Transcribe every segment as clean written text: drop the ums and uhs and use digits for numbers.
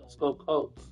Let's go Colts.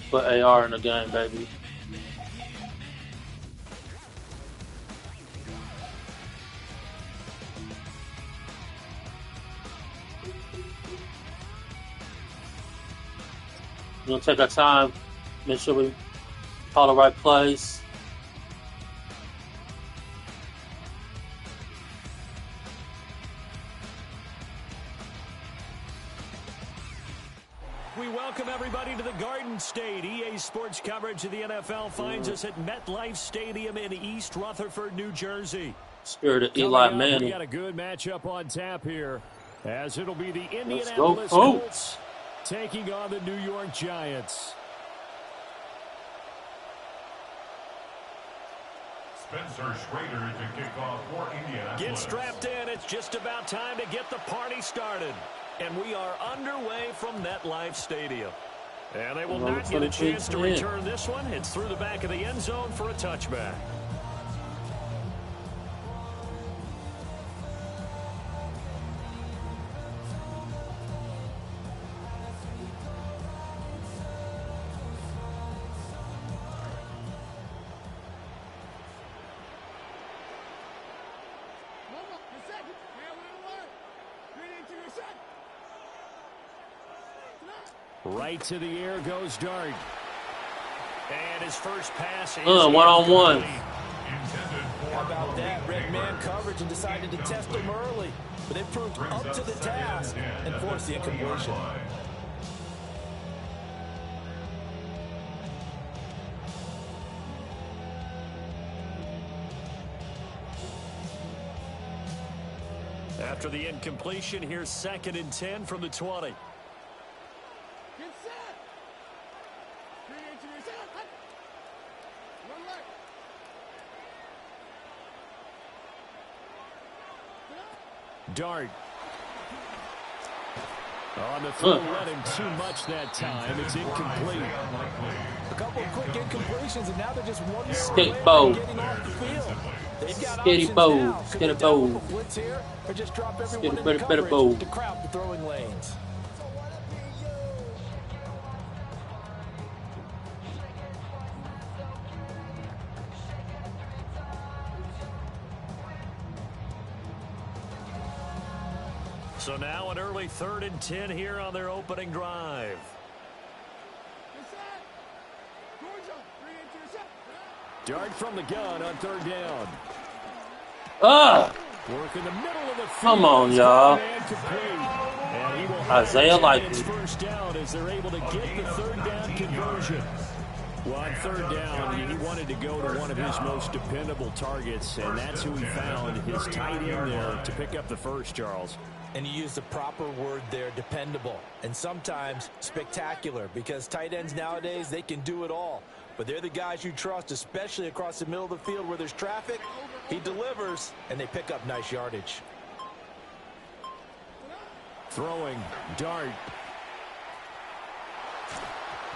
Put AR in the game, baby. We're gonna take our time, make sure we call the right plays. We welcome everybody to the Garden State. EA Sports coverage of the NFL finds us at MetLife Stadium in East Rutherford, New Jersey. Spirit of Eli Manning. We got a good matchup on tap here, as it'll be the Indianapolis Colts taking on the New York Giants. Spencer Schrader to kick off for Indianapolis. Get strapped in. It's just about time to get the party started. And we are underway from MetLife Stadium. And they will not get a chance to return this one. It's through the back of the end zone for a touchback. Right to the air goes Dart. And his first pass is one-on-one. How about that? Red man coverage and decided to test him early. But they proved up to the task and forced the incompletion. After the incompletion, here's 2nd and 10 from the 20. Dart. On the throw, let him too much that time. It's incomplete. A couple of quick incompletions, and now they're just one Skate away bow. from getting off the field. They've got Skitty options bow. now. Could they Skitty double bow. the blitz here, or just drop everyone Skitty into better coverage bow. to crowd the throwing lanes? So now an early 3rd and 10 here on their opening drive. Dart from the gun on 3rd down. Work in the middle of the field. Come on, y'all. And Isaiah Likely. First down as they're able to get the 3rd down conversion. Well, on 3rd down, he wanted to go to one of his most dependable targets, and that's who he found, his tight end there, to pick up the first, Charles. And you use the proper word there, dependable, and sometimes spectacular, because tight ends nowadays, they can do it all. But they're the guys you trust, especially across the middle of the field where there's traffic. He delivers, and they pick up nice yardage. Throwing, Dart.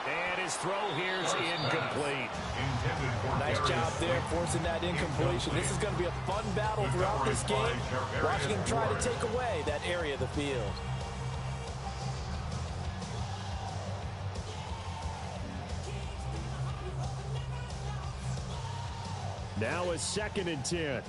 And his throw here's incomplete. Nice job there forcing that incompletion. This is going to be a fun battle throughout this game, watching him try to take away that area of the field. Now it's 2nd and 10.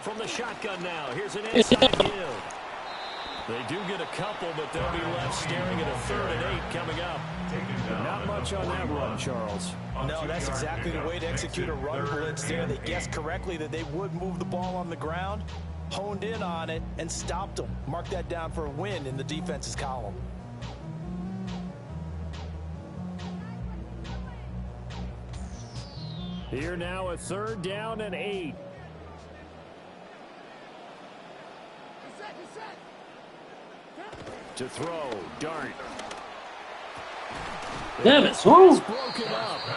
From the shotgun now, here's an inside give. They do get a couple, but they'll be left staring at a 3rd and 8 coming up. Not much on that run, Charles. No, that's exactly the way to execute a run blitz there. They guessed correctly that they would move the ball on the ground, honed in on it, and stopped them. Mark that down for a win in the defense's column. Here now a 3rd down and 8. To throw, Dart. Damn it. Woo.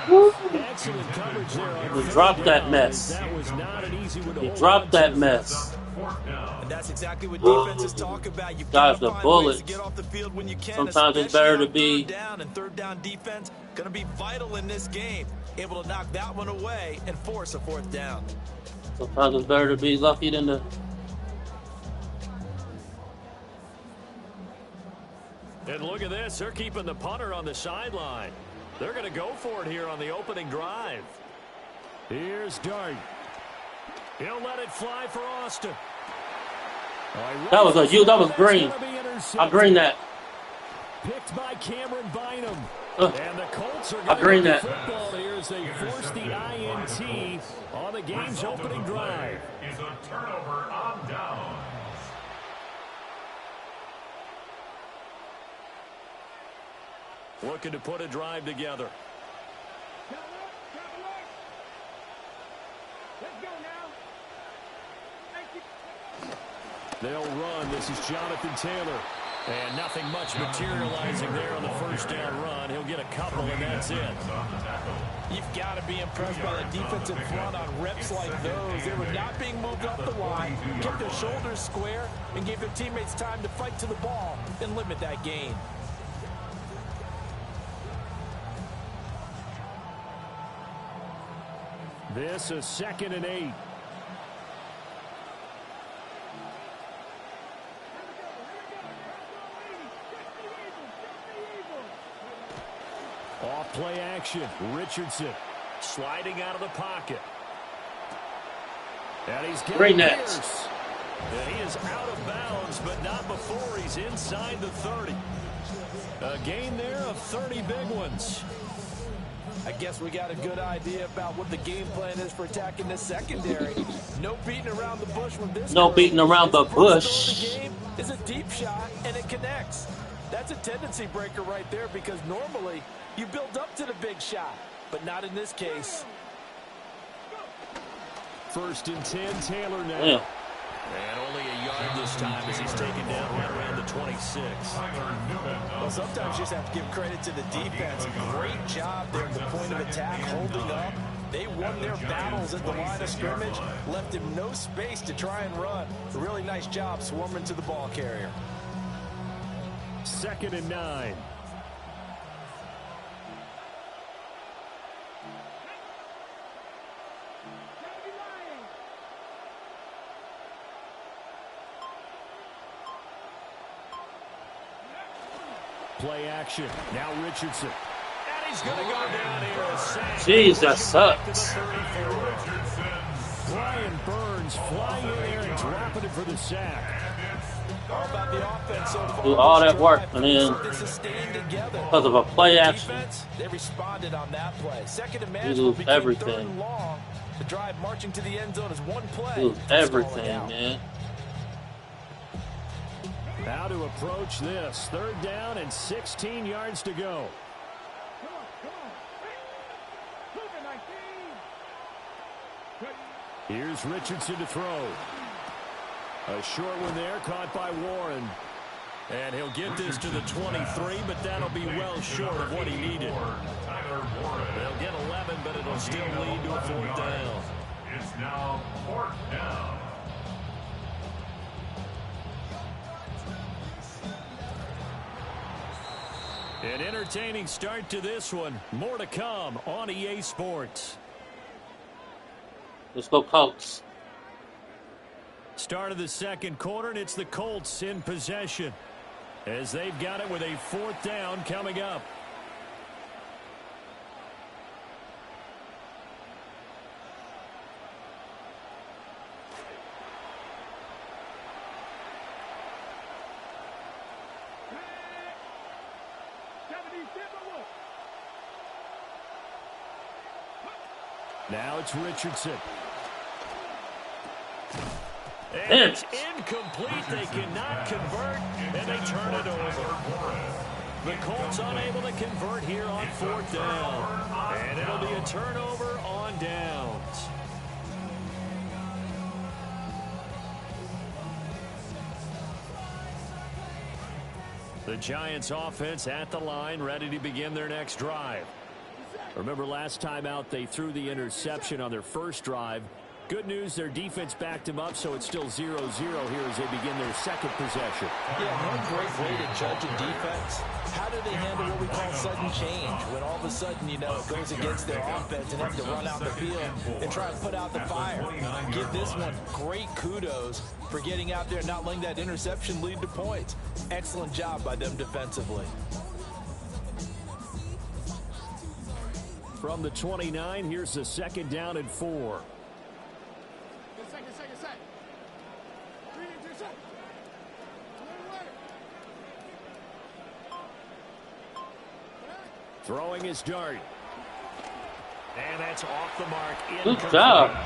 Woo. Excellent coverage there. He dropped that mess. That was not an easy one to He hold dropped on that to. mess. And that's exactly what defenses talk about. You've Dodge got to the find bullet. ways to get off the field when you can. Sometimes it's better to be third down, and 3rd down defense going to be vital in this game. Able to knock that one away and force a 4th down. Sometimes it's better to be lucky than to. And look at this. They're keeping the punter on the sideline. They're going to go for it here on the opening drive. Here's Dart. He'll let it fly for Austin. That was that was green. I green that. Picked by Cameron Bynum. And the Colts are I green going that. to football here as they force the INT on the game's opening drive. Is a turnover on down. Looking to put a drive together. They'll run. This is Jonathan Taylor. And nothing much materializing there on the first down run. He'll get a couple, and that's it. You've got to be impressed by the defensive front on reps like those. They were not being moved up the line, kept their shoulders square, and gave their teammates time to fight to the ball and limit that gain. This is 2nd and 8. Off play action. Richardson sliding out of the pocket. And he's getting Pierce. And he is out of bounds, but not before he's inside the 30. A gain there of 30 big ones. I guess we got a good idea about what the game plan is for attacking this secondary. No beating around the bush with this. No beating around the bush. The game is a deep shot, and it connects. That's a tendency breaker right there, because normally you build up to the big shot, but not in this case. 1st and 10, Taylor now. Yeah. And only a yard this time as he's taken down right around the 26. Well, sometimes you just have to give credit to the defense. Great job there at the point of attack, holding up. They won their battles at the line of scrimmage, left him no space to try and run. A really nice job swarming to the ball carrier. 2nd and 9. Play action. Now Richardson. And he's going to go down here and sack. Jeez, that sucks. Brian Burns flying in there and dropping it for the sack. All about the offense so far. Do all that work, and then because of a play action, they responded on that play. Second and you lose everything. The drive marching to the end zone is one play. You lose everything, man. How to approach this. 3rd down and 16 yards to go. Here's Richardson to throw. A short one there, caught by Warren. And he'll get this to the 23, but that'll be well short of what he needed. They'll get 11, but it'll still lead to a 4th down. It's now 4th down. An entertaining start to this one. More to come on EA Sports. Let's go Colts. Start of the 2nd quarter, and it's the Colts in possession as they've got it with a 4th down coming up. Now it's Richardson. And it's incomplete. They cannot convert, and they turn it over. The Colts unable to convert here on 4th down. And it'll be a turnover on downs. The Giants offense at the line, ready to begin their next drive. Remember last time out, they threw the interception on their first drive. Good news, their defense backed them up, so it's still 0-0 here as they begin their 2nd possession. Yeah, one great way to judge a defense. How do they handle what we call sudden change? When all of a sudden, you know, it goes against their offense and have to run out the field and try and put out the fire. Give this one great kudos for getting out there and not letting that interception lead to points. Excellent job by them defensively. From the 29, here's the 2nd down and 4. Throwing his dart. And that's off the mark. Good job.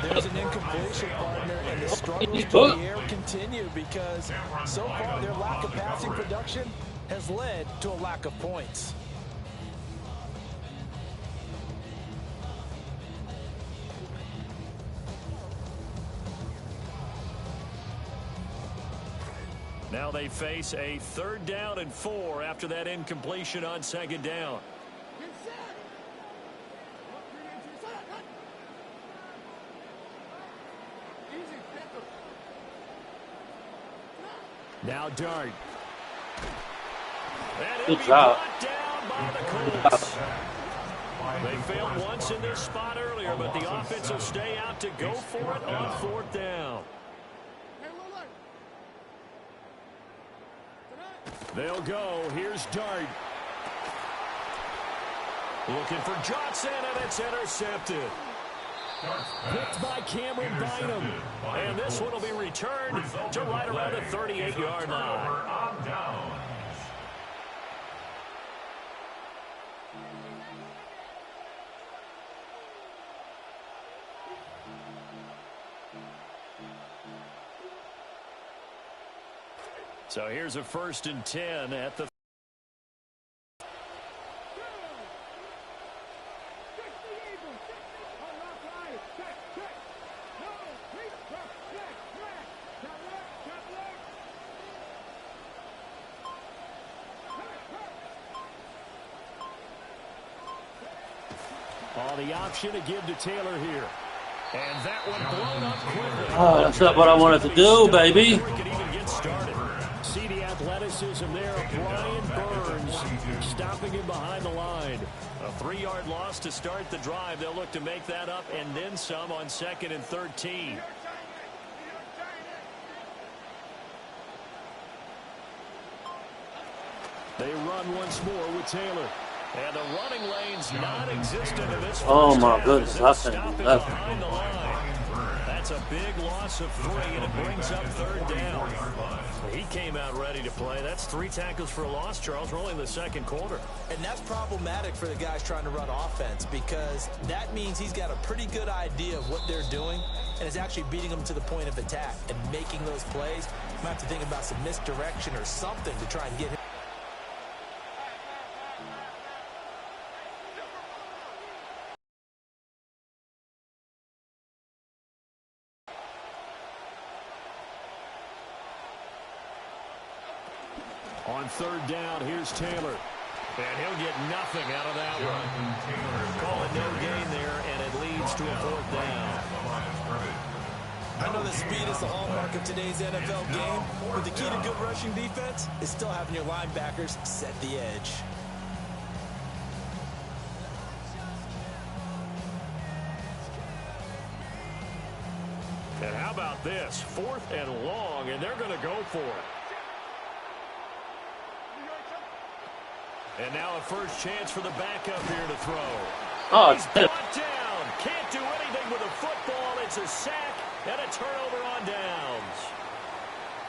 There's an incompletion, partner, and the struggles through the air continue because so far their lack of passing production has led to a lack of points. Now they face a 3rd down and 4 after that incompletion on 2nd down. Now Dart. Good job. Down by the Colts. They failed once in this spot earlier, but the offense will stay out to go for it on 4th down. They'll go. Here's Dart. Looking for Johnson, and it's intercepted. Picked by Cameron Bynum. And this one will be returned to right around the 38-yard line. So here's a 1st and 10 at the. Oh, the option to give to Taylor here. And that one blown up quickly. Oh, that's not what I wanted to do, baby. Before he could even get started. See the athleticism there of Brian Burns stopping him behind the line. A 3-yard loss to start the drive. They'll look to make that up and then some on 2nd and 13. They run once more with Taylor. And the running lane's non-existent in this. Oh my goodness, I think that's behind the line. That's a big loss of 3, and it brings up 3rd down. He came out ready to play. That's 3 tackles for a loss, Charles. We're only in the 2nd quarter. And that's problematic for the guys trying to run offense because that means he's got a pretty good idea of what they're doing and is actually beating them to the point of attack and making those plays. You might have to think about some misdirection or something to try and get him. On 3rd down, here's Taylor. And he'll get nothing out of that one. Call it no gain there, and it leads to a 4th down. I know that speed is the hallmark of today's NFL game, but the key to good rushing defense is still having your linebackers set the edge. And how about this? 4th and long, and they're going to go for it. And now a first chance for the backup here to throw. Oh, he's brought down. Can't do anything with a football. It's a sack and a turnover on downs.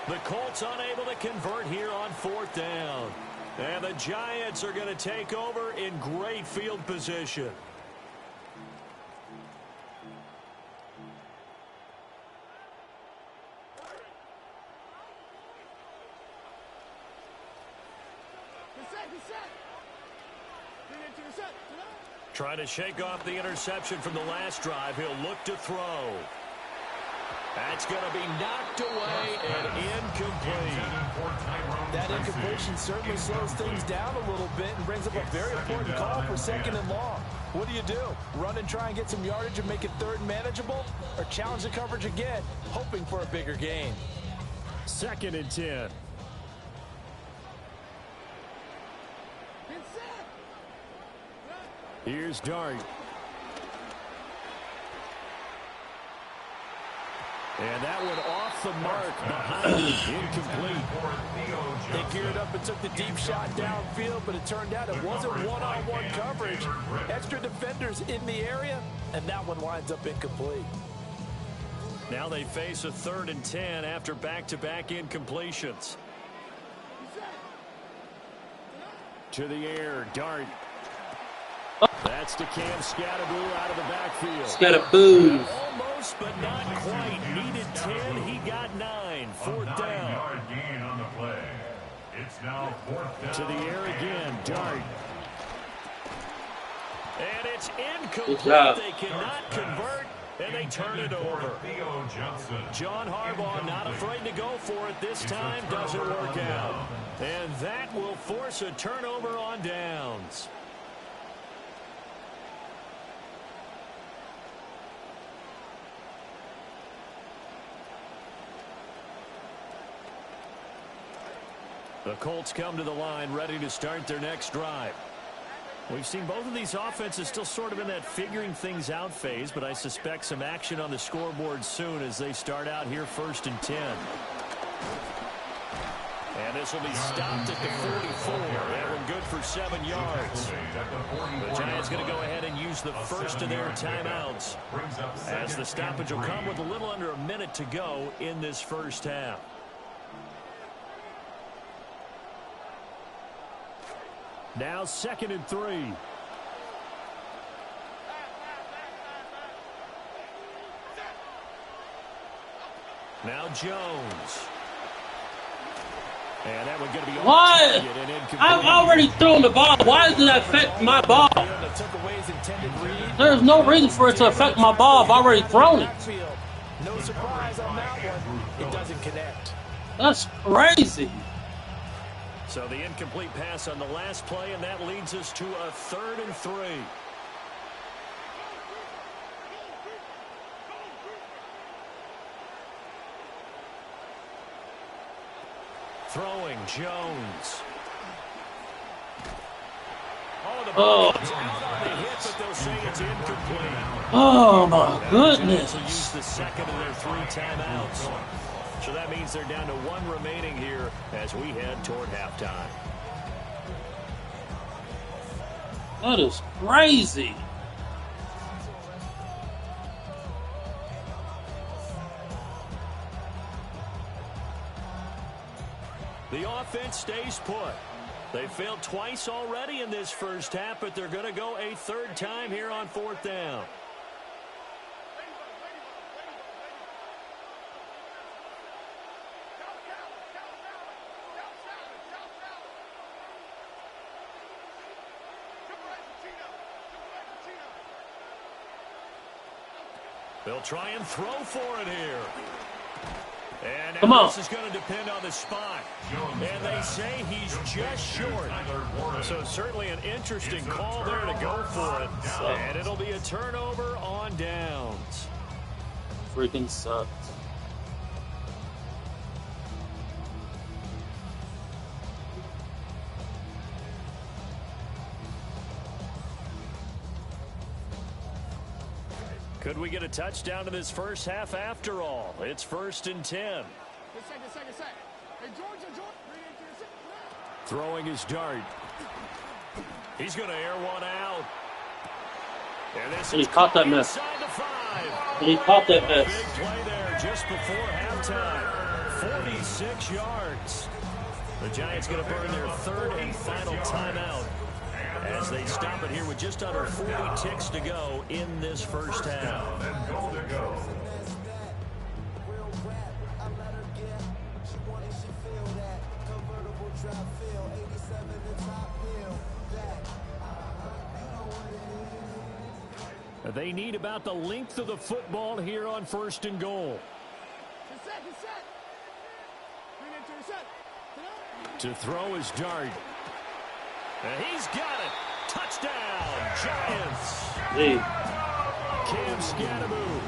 The Colts unable to convert here on 4th down. And the Giants are going to take over in great field position. Trying to shake off the interception from the last drive. He'll look to throw. That's going to be knocked away and incomplete. That incompletion certainly slows things down a little bit and brings up a very important call for 2nd and long. What do? Run and try and get some yardage and make it 3rd and manageable? Or challenge the coverage again, hoping for a bigger gain? 2nd and 10. Here's Dart. And that one off the mark behind him, incomplete. They geared up and took the deep shot downfield, but it turned out it wasn't one-on-one coverage. Extra defenders in the area, and that one winds up incomplete. Now they face a 3rd and 10 after back-to-back incompletions. To the air, Dart. That's to Cam Scatterboo out of the backfield. Scatterboo. Almost, but not quite. Needed 10. He got 9. 4th down. Yard gain on the play. It's now 4th down. To the air again. Dart. And it's incomplete. They cannot convert, and they turn it over. John Harbaugh not afraid to go for it this time. Doesn't work out. And that will force a turnover on downs. The Colts come to the line ready to start their next drive. We've seen both of these offenses still sort of in that figuring things out phase, but I suspect some action on the scoreboard soon as they start out here 1st and 10. And this will be stopped at the 44. That one good for 7 yards. The Giants going to go ahead and use the first of their timeouts as the stoppage will come with a little under a minute to go in this first half. Now 2nd and 3. Now Jones. And that one going to be why? I've already thrown the ball. Why does it affect my ball? There's no reason for it to affect my ball. I've already thrown it. No surprise on that one. It doesn't connect. That's crazy. So the incomplete pass on the last play, and that leads us to a 3rd and 3. Jones. Oh. Out on the hit, but they'll say it's incomplete. Oh my goodness. They'll use the second of their 3 timeouts. So that means they're down to 1 remaining here as we head toward halftime. That is crazy. The offense stays put. They failed twice already in this first half, but they're going to go a 3rd time here on 4th down. They'll try and throw for it here. And come on. This is going to depend on the spot. And they say he's just short. So certainly an interesting call there to go for it. And it'll be a turnover on downs. Freaking sucks. Could we get a touchdown in this first half after all? It's 1st and 10. Throwing his dart. He's going to air one out. And he caught that miss. And he caught that miss. Big play there just before halftime. 46 yards. The Giants going to burn their 3rd and final timeout as they stop it here with just under 40 ticks to go in this first half. They need about the length of the football here on 1st and goal. To throw his dart. And he's got it. Touchdown, Giants. Hey. Cam Scannaboo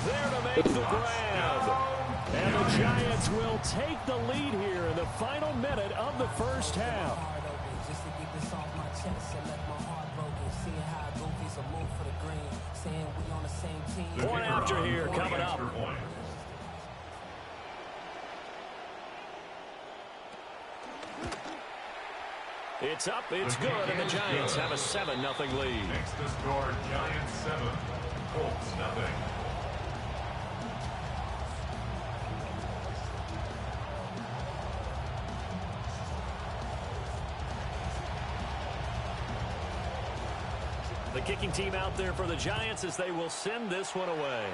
there to make the grab. And the Giants will take the lead here in the final minute of the first half. Point after here coming up. It's up, it's good, and the Giants have a 7-0 lead. Next to score, Giants 7, Colts 0. The kicking team out there for the Giants as they will send this one away.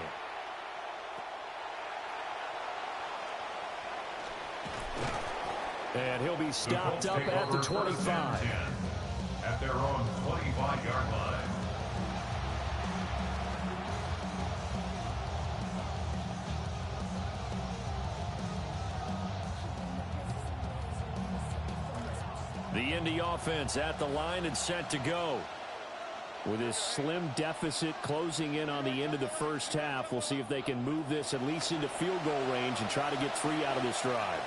And he'll be stopped up at the 25. At their own 25-yard line. The Indy offense at the line and set to go. With this slim deficit closing in on the end of the first half, we'll see if they can move this at least into field goal range and try to get 3 out of this drive.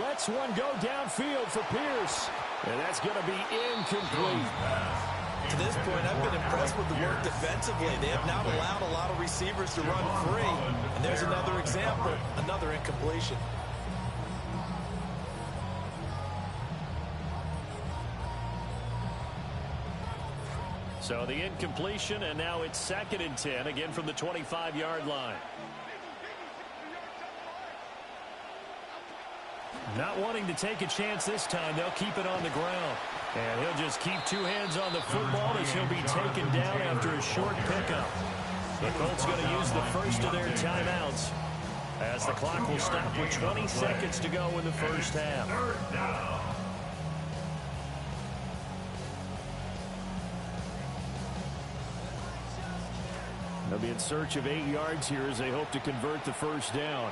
Lets one go downfield for Pierce. And that's going to be incomplete. To this point, I've been impressed with the work defensively. They have not allowed a lot of receivers to run free. And there's another example, another incompletion. So the incompletion, and now it's 2nd and 10, again from the 25-yard line. Not wanting to take a chance this time, they'll keep it on the ground. And he'll just keep 2 hands on the football as he'll be taken down after a short pickup. The Colts going to use the first of their timeouts as the clock will stop with 20 seconds to go in the first half. They'll be in search of 8 yards here as they hope to convert the first down.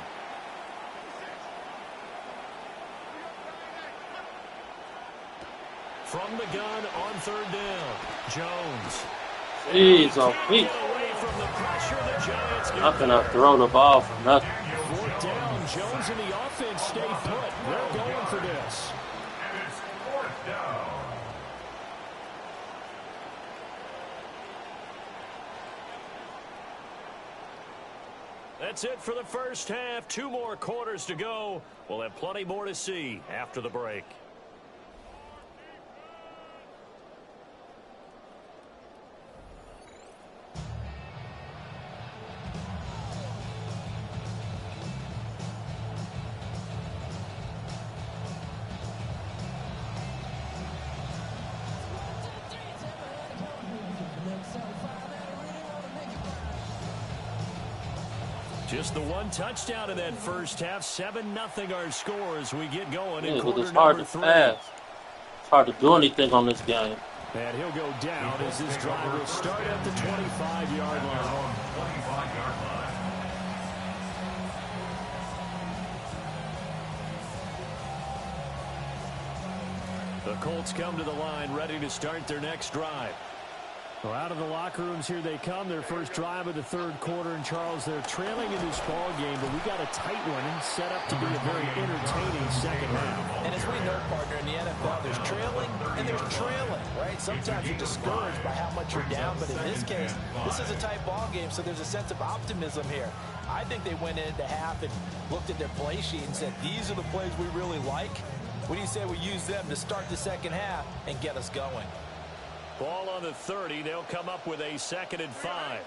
From the gun on 3rd down, Jones. Jeez, oh, feet. Not gonna throw the ball for nothing. 4th down Jones and the offense stay put. They're going for this. And it's 4th down. That's it for the first half. 2 more quarters to go. We'll have plenty more to see after the break. Just the 1 touchdown in that first half. 7-0 our score as we get going in quarter number 3. It's hard to do anything on this game. And he'll go down as this drive will start at the 25-yard line. The Colts come to the line ready to start their next drive. Well, out of the locker rooms here they come. Their first drive of the 3rd quarter. And, Charles, they're trailing in this ball game, but we got a tight one and set up to be a very entertaining second half. And as we know, partner, in the NFL, there's trailing and there's trailing, right? Sometimes you're discouraged by how much you're down, but in this case, this is a tight ball game, so there's a sense of optimism here. I think they went into half and looked at their play sheet and said, these are the plays we really like. What do you say we use them to start the second half and get us going? Ball on the 30. They'll come up with a 2nd and 5.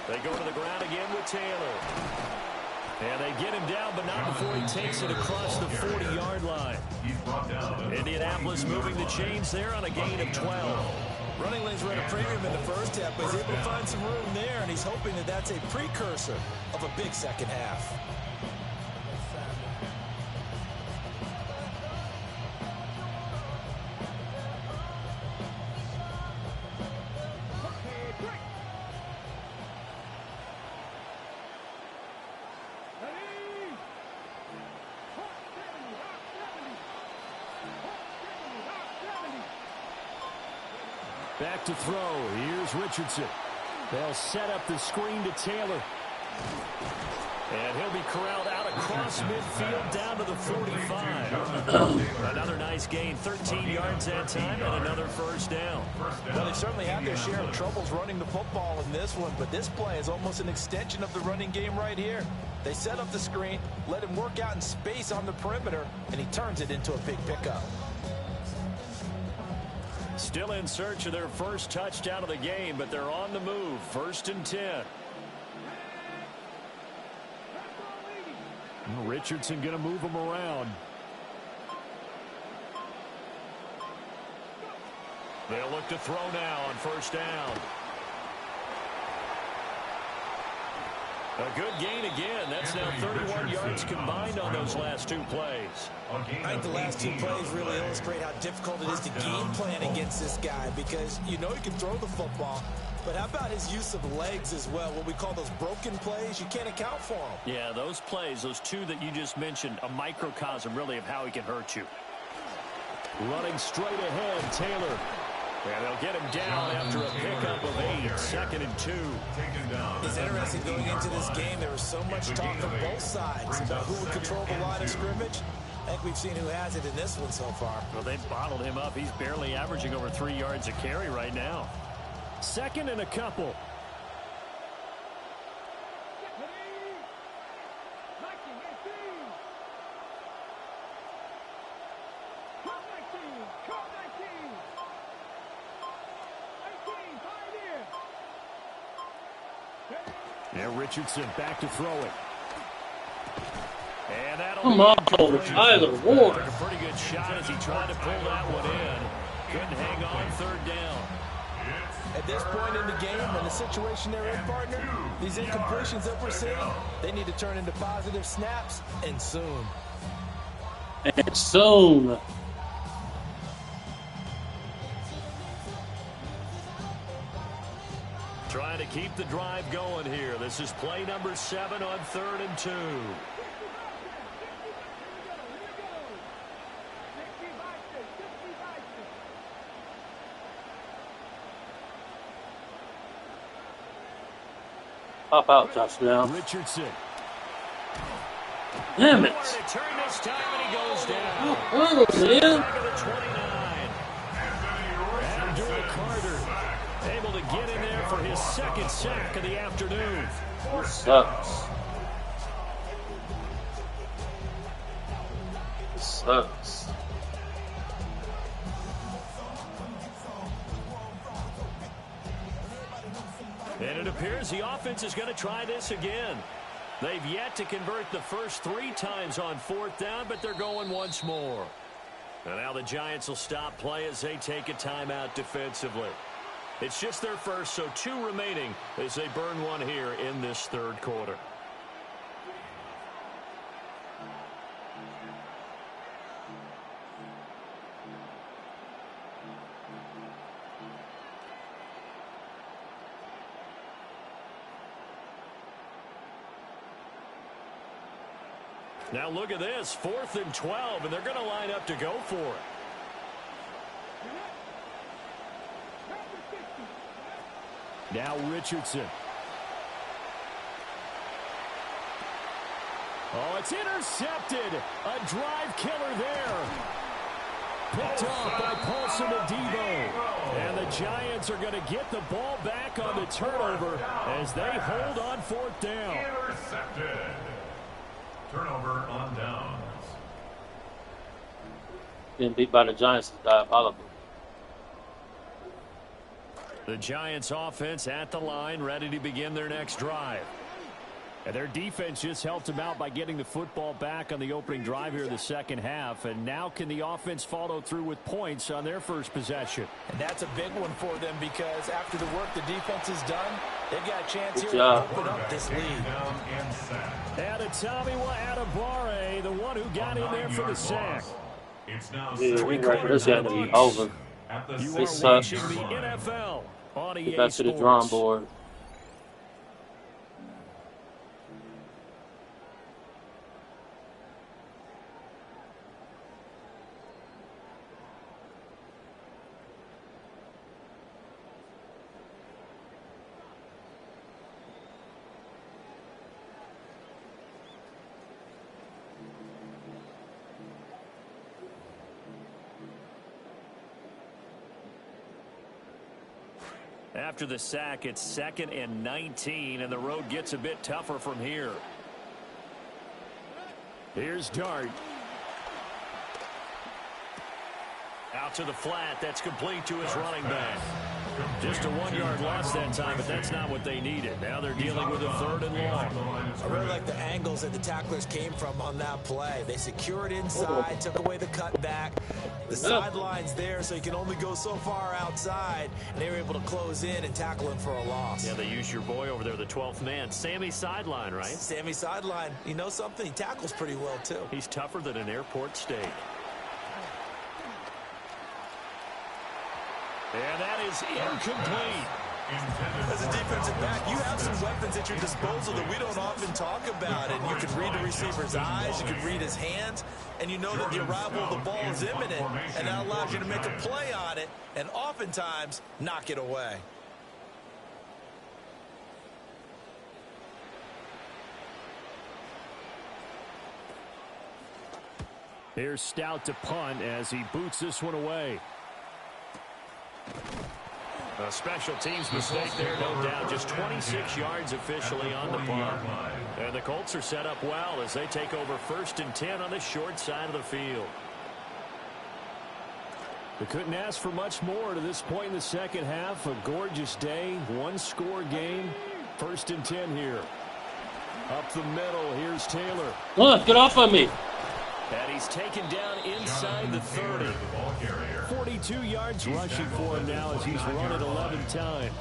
They go to the ground again with Taylor. And they get him down, but not before he takes it across the 40-yard line. Indianapolis moving the chains there on a gain of 12. Running lanes were at a premium in the first half, but he's able to find some room there, and he's hoping that that's a precursor of a big second half. Back to throw. Here's Richardson. They'll set up the screen to Taylor. And he'll be corralled out across midfield down to the 45. Another nice gain. 13 yards that time and another first down. Well, they certainly had their share of troubles running the football in this one, but this play is almost an extension of the running game right here. They set up the screen, let him work out in space on the perimeter, and he turns it into a big pickup. Still in search of their first touchdown of the game, but they're on the move. 1st and 10. Richardson going to move him around. They'll look to throw now on 1st down. A good gain again. That's now 31 yards combined on those last 2 plays. I think the last 2 plays really illustrate how difficult it is to game plan against this guy, because you know he can throw the football, but how about his use of legs as well? What we call those broken plays, you can't account for them. Yeah, those plays, those 2 that you just mentioned, a microcosm really of how he can hurt you. Running straight ahead, Taylor. And they'll get him down after a pickup of 8. 2nd and 2. It's interesting going into this game. There was so much talk from both sides about who would control the line of scrimmage. I think we've seen who has it in this one so far. Well, they've bottled him up. He's barely averaging over 3 yards a carry right now. 2nd and a couple. And Richardson back to throw it. And that'll come on, Tyler Ward. A pretty good shot as he tried to pull that one in. Couldn't hang on. 3rd down. At this point in the game, in the situation they're in, partner, these incompletions that we're seeing, they need to turn into positive snaps, and soon. And soon. Trying to keep the drive going here. This is play number 7 on 3rd and 2. Pop out, touchdown. Richardson. Damn it. Turn this time and he goes down. Oh, man. Back of the 29. Abdul Carter able to get in there for his second sack of the afternoon. This sucks. This sucks. And it appears the offense is going to try this again. They've yet to convert the first 3 times on 4th down, but they're going once more. And now the Giants will stop play as they take a timeout defensively. It's just their first, so 2 remaining as they burn one here in this 3rd quarter. Now look at this, 4th and 12, and they're going to line up to go for it. Now Richardson. Oh, it's intercepted. A drive killer there. Picked off by Paulson Adebo. And the Giants are going to get the ball back on the turnover as they hold on 4th down. Intercepted. Turnover on downs. Getting beat by the Giants is diabolical. The Giants offense at the line, ready to begin their next drive. And their defense just helped them out by getting the football back on the opening drive here in the second half. And now can the offense follow through with points on their first possession? And that's a big one for them because after the work the defense has done, they've got a chance Good here job. to open up this lead. Adetomiwa Adebawore, the one who got in there for the sack. It's now Yeah, we reckon quarters this got to be apiece. over. at the You It are sucks. watching the NFL on EA Get back to the Sports. drawing board. After the sack, it's 2nd and 19, and the road gets a bit tougher from here. Here's Dart. Out to the flat. That's complete to his running back. Just a 1-yard loss that time, but that's not what they needed. Now they're dealing with a 3rd and long. I really like the angles that the tacklers came from on that play. They secured inside, took away the cutback. The sideline's there, so you can only go so far outside. And they were able to close in and tackle him for a loss. Yeah, they used your boy over there, the 12th man. Sammy Sideline, right? Sammy Sideline, you know something? He tackles pretty well, too. He's tougher than an airport steak. And that is incomplete. As a defensive back, you have some weapons at your disposal that we don't often talk about. And you can read the receiver's eyes, you can read his hands, and you know that the arrival of the ball is imminent. And that allows you to make a play on it and oftentimes knock it away. Here's Stout to punt as he boots this one away. A special teams mistake there, no doubt. Just 26 yards officially on the punt. And the Colts are set up well as they take over 1st and 10 on the short side of the field. They couldn't ask for much more to this point in the second half. A gorgeous day, 1-score game. 1st and 10 here. Up the middle, here's Taylor. Look, get off of me. And he's taken down inside the 30. 42 yards rushing for him now as he's run it 11 times.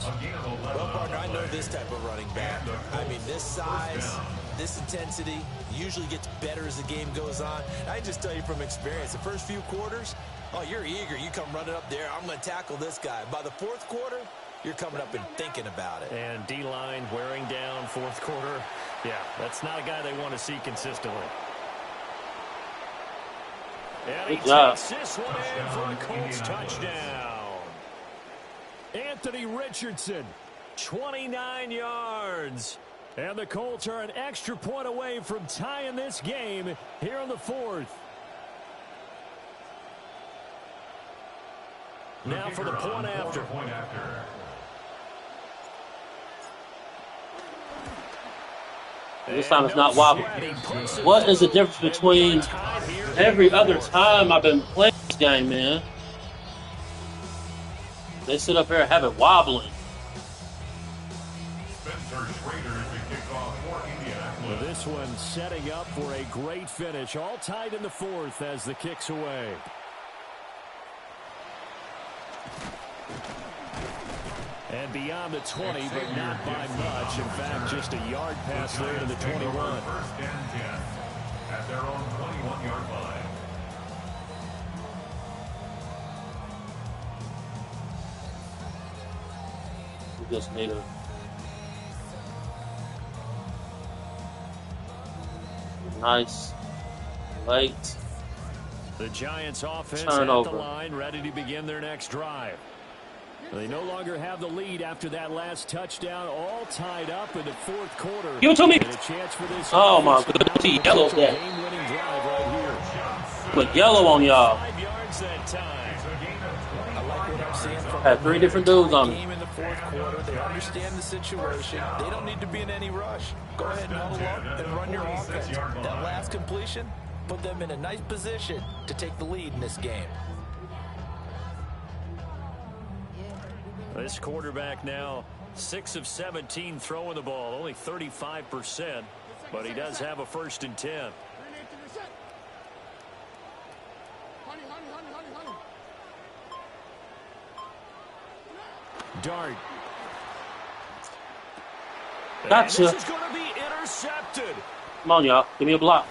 Well, partner, I know this type of running back. I mean, this size, this intensity usually gets better as the game goes on. I just tell you from experience, the first few quarters, oh, you're eager. You come running up there, I'm going to tackle this guy. By the 4th quarter, you're coming up and thinking about it. And D-line wearing down 4th quarter. Yeah, that's not a guy they want to see consistently. And he takes this one in for a Colts touchdown. Anthony Richardson, 29 yards. And the Colts are an extra point away from tying this game here in the fourth. Now for the point after. This time it's not wobbling. What is the difference between every other time I've been playing this game, man? They sit up here and have it wobbling. Well, this one setting up for a great finish. All tied in the fourth as the kick's away. And beyond the 20, but not by much. In fact, just a yard pass there to the 21. First and 10 at their own 21-yard line. We just need a nice late The Giants offense turnover. at the line, ready to begin their next drive. They no longer have the lead after that last touchdown, all tied up in the fourth quarter. Give it to me. And a chance for this Oh my goodness, he yellowed that. game-winning drive right here. Put yellow on y'all. 5 yards that time. I like what I'm seeing from Had three different dudes on game me. in the fourth quarter. They understand the situation. They don't need to be in any rush. Go ahead and huddle up and run your offense. That last completion put them in a nice position to take the lead in this game. This quarterback now 6 of 17 throwing the ball, only 35%, but he does have a 1st and 10. Dart. Gotcha. And this is going to be intercepted. Come on, y'all. Give me a block.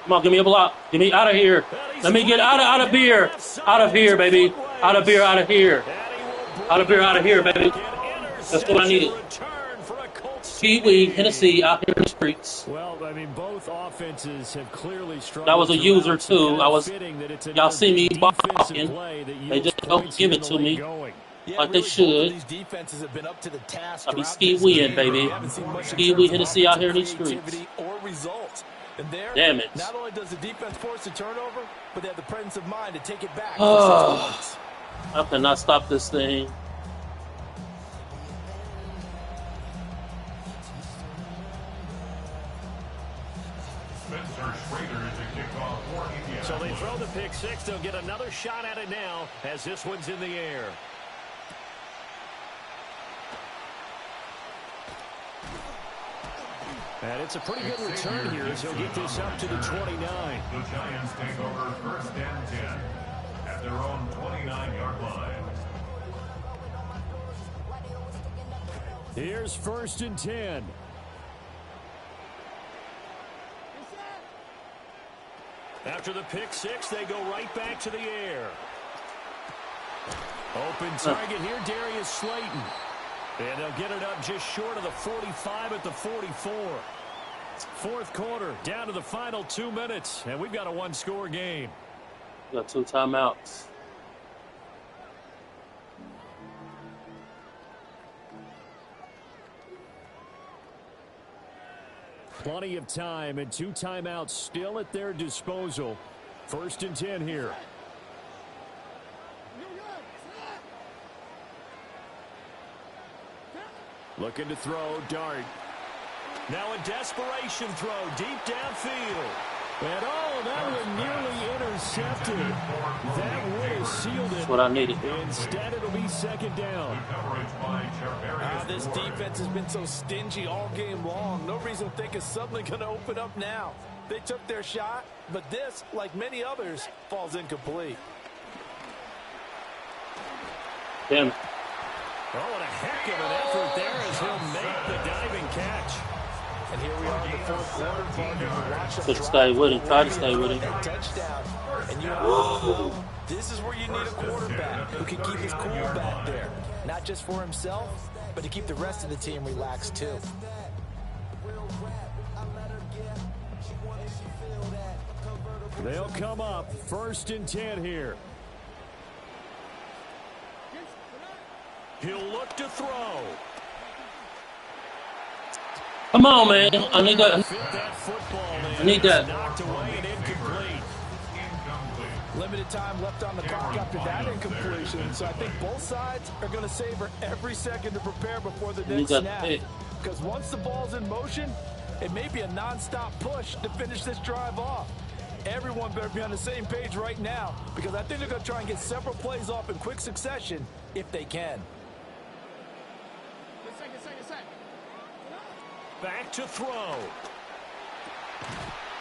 Come on, give me a block. Get me out of here. Let me get out of here. Out of here, baby. Out of here, out of here. Out of here, out of here, baby. That's what I needed. Kiwi, Tennessee, out here in the streets. Well, I mean, both offenses have clearly struggled. That was a user, too. Y'all see me walking. They just don't give it to me like they should. These defenses have been up to the task. I be ski-weeing, baby. Ski-wee Tennessee out here in these streets. Or results. And there, damn it. not only does the defense force a turnover, but they have the presence of mind to take it back. I cannot stop this thing. So they throw the pick six. They'll get another shot at it now as this one's in the air. And it's a pretty good return here as he'll get this up to the 29. The Giants take over 1st and 10 at their own 29-yard line. Here's 1st and 10. After the pick six, they go right back to the air. Open target here, Darius Slayton. And they'll get it up just short of the 45 at the 44. Fourth quarter, down to the final 2 minutes, and we've got a one-score game. Got 2 timeouts. Plenty of time and 2 timeouts still at their disposal. 1st and 10 here. Looking to throw, Dart. Now a desperation throw deep downfield. And that one nearly intercepted. That would have sealed it. That's what I needed. Instead, it'll be 2nd down. This defense has been so stingy all game long. No reason to think it's suddenly going to open up now. They took their shot, but this, like many others, falls incomplete. Damn it. Oh, what a heck of an effort there as he'll make the diving catch. And here we are in the fourth quarter. Should stay with him. Try to stay with him. Touchdown. And you know, this is where you need a quarterback who can keep his cool back there. Not just for himself, but to keep the rest of the team relaxed too. They'll come up 1st and 10 here. He'll look to throw. Come on, man. I need that. Fit that football in. I need that. Knocked away and incomplete. Limited time left on the clock after that incompletion. So I think both sides are going to savor every second to prepare before the next snap. Because once the ball's in motion, it may be a non-stop push to finish this drive off. Everyone better be on the same page right now, because I think they're going to try and get several plays off in quick succession if they can. Back to throw.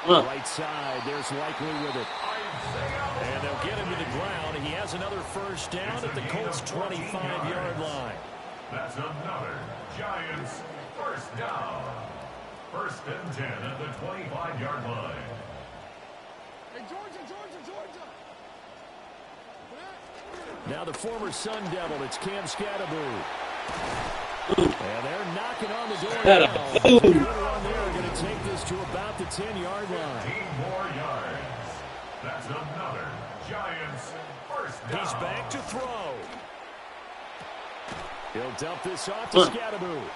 Huh. Right side, there's Likely with it. And they'll get him to the ground. He has another first down at the Colts' 25-yard line. That's another Giants first down. First and 10 at the 25-yard line. Hey, Georgia. Now the former Sun Devil, it's Cam Scatterbury. And they're knocking on the door now. Good run there. Going to take this to about the 10-yard line. 8 more yards. That's another Giants first down. He's back to throw. He'll dump this off to Scatterbury.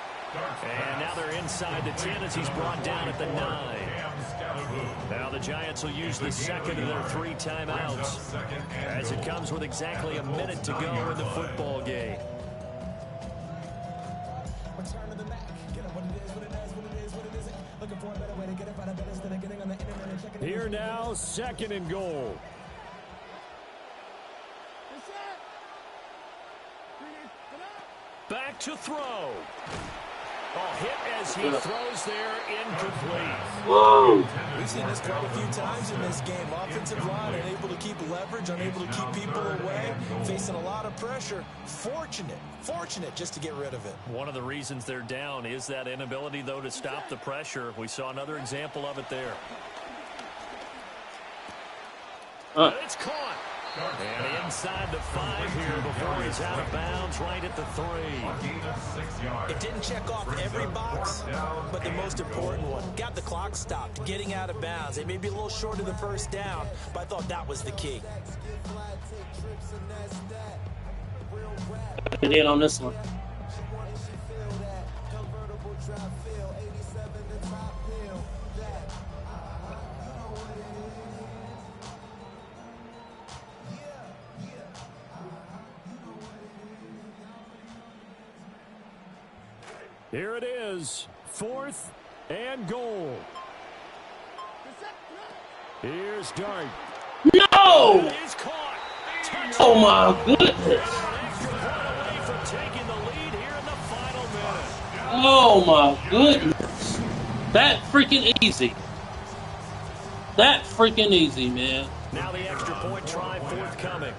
And now they're inside the 10 as he's brought down at the 9. Now the Giants will use the second of their 3 timeouts as it comes with exactly a minute to go in the football game. Here now, second and goal. Back to throw. Hit as he throws there, incomplete. Whoa. We've seen this quite a few times in this game. Offensive line unable to keep leverage, unable to keep people away, facing a lot of pressure. Fortunate just to get rid of it. One of the reasons they're down is that inability, though, to stop the pressure. We saw another example of it there. It's caught. And inside the 5 here before he's out of bounds, right at the 3. It didn't check off every box, but the most important one. Got the clock stopped, getting out of bounds. It may be a little short of the first down, but I thought that was the key. Get in on this one. Here it is, 4th and goal. Here's Dart. No! It is caught. Touchdown. Oh my goodness! Away from taking the lead here in the final minute. Oh my goodness! That freaking easy. That freaking easy, man. Now the extra point try forthcoming.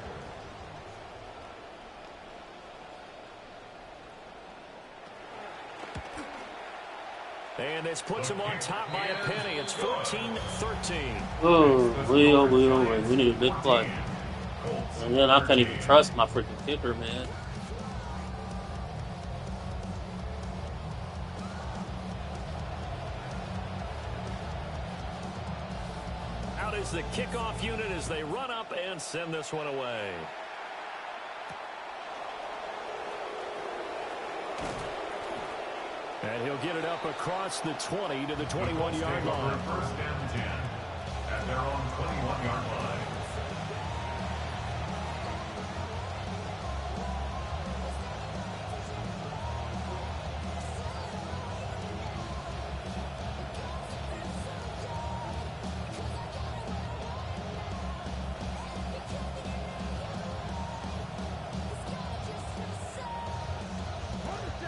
And this puts him on top by a penny. It's 14-13. Oh, we need a big play. And then I can't even trust my freaking kicker, man. Out is the kickoff unit as they run up and send this one away. And he'll get it up across the 20 to the 21-yard line. First and 10 at their own 21-yard line.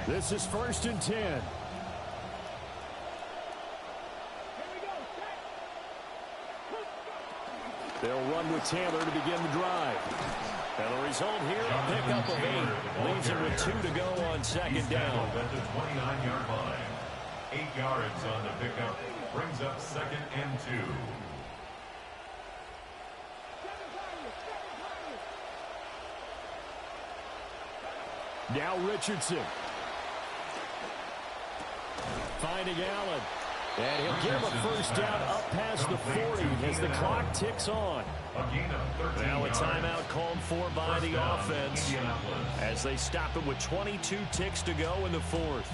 This is 1st and 10. They'll run with Taylor to begin the drive. And the result here, a pickup of 8. Leaves him with 2 to go on second down. At the 29-yard line. 8 yards on the pickup. Brings up 2nd and 2. Now Richardson. Finding Allen. And he'll give him a first down up past the 40 as the clock ticks on. Now a timeout called for by the offense as they stop it with 22 ticks to go in the 4th.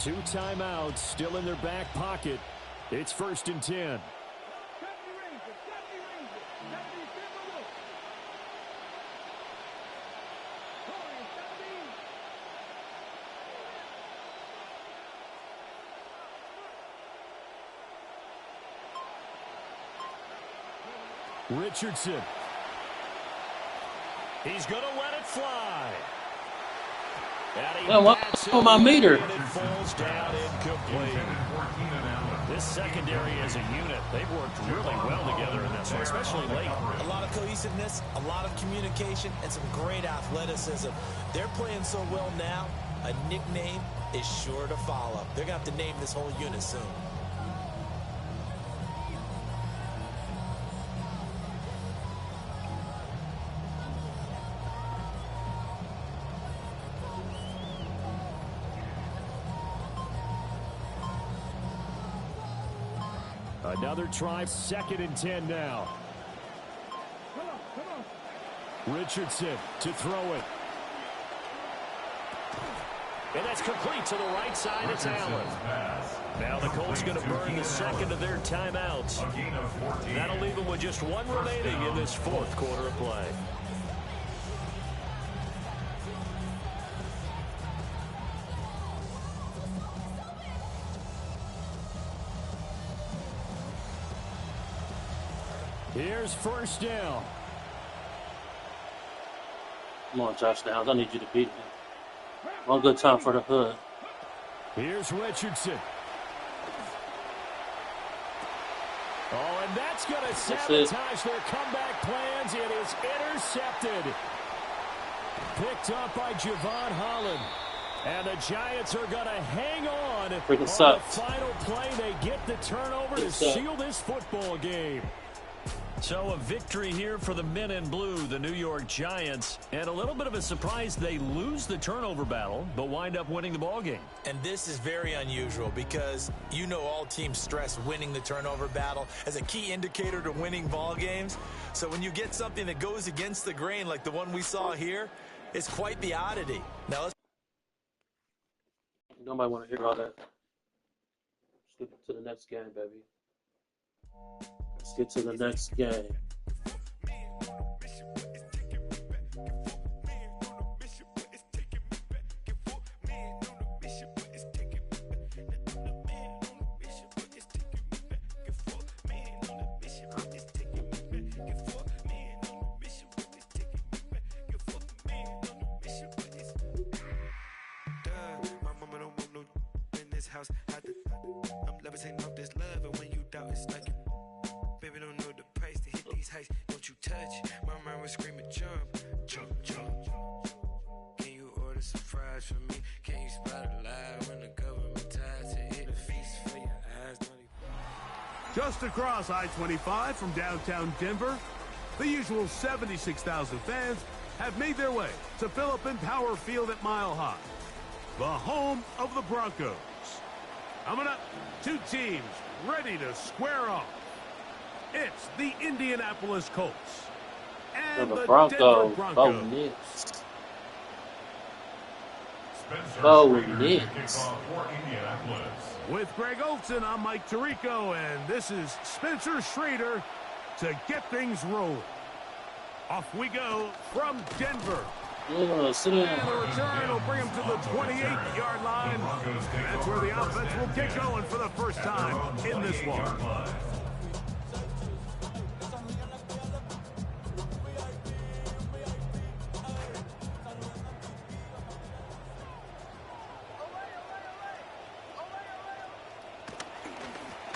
2 timeouts still in their back pocket. It's 1st and 10. Richardson. He's going to let it fly. Well, what's on my meter? It falls down incomplete. This secondary as a unit, they've worked really well together in this one, especially late. A lot of cohesiveness, a lot of communication, and some great athleticism. They're playing so well now, a nickname is sure to follow. They're going to have to name this whole unit soon. Another try, 2nd and 10 now. Richardson to throw it. And that's complete to the right side. It's Allen. Now the Colts going to burn the 2nd of their timeouts. That'll leave them with just 1 remaining in this 4th quarter of play. Here's 1st down. Come on, Josh Downs. I need you to beat me. One good time for the hood. Here's Richardson. Oh, and that's going to sabotage their comeback plans. It is intercepted. Picked up by Javon Holland. And the Giants are going to hang on. Freaking the sucks. Final play, they get the turnover to seal this football game. So a victory here for the men in blue, the New York Giants. And a little bit of a surprise, they lose the turnover battle, but wind up winning the ball game. And this is very unusual because you know all teams stress winning the turnover battle as a key indicator to winning ball games. So when you get something that goes against the grain like the one we saw here, it's quite the oddity. Now let's... Nobody want to hear all that. Let's get to the next game, baby. Let's get to the next game. I'm levitating off this love, and when you doubt, it's like baby don't know the price to hit these heights. Don't you touch? My mind was screaming, jump, jump, jump. Can you order some fries for me? Can you spot a lie when the government ties to hit a feast for your eyes? Just across I-25 from downtown Denver, the usual 76,000 fans have made their way to Philip and Power Field at Mile High, the home of the Broncos. Coming up, 2 teams ready to square off. It's the Indianapolis Colts and the Denver Broncos. Go Knicks. With Greg Olson, I'm Mike Tirico, and this is Spencer Schrader to get things rolling. Off we go from Denver. Sit down. And the return will bring him to the 28-yard line. That's where the offense will get going for the first time in this one.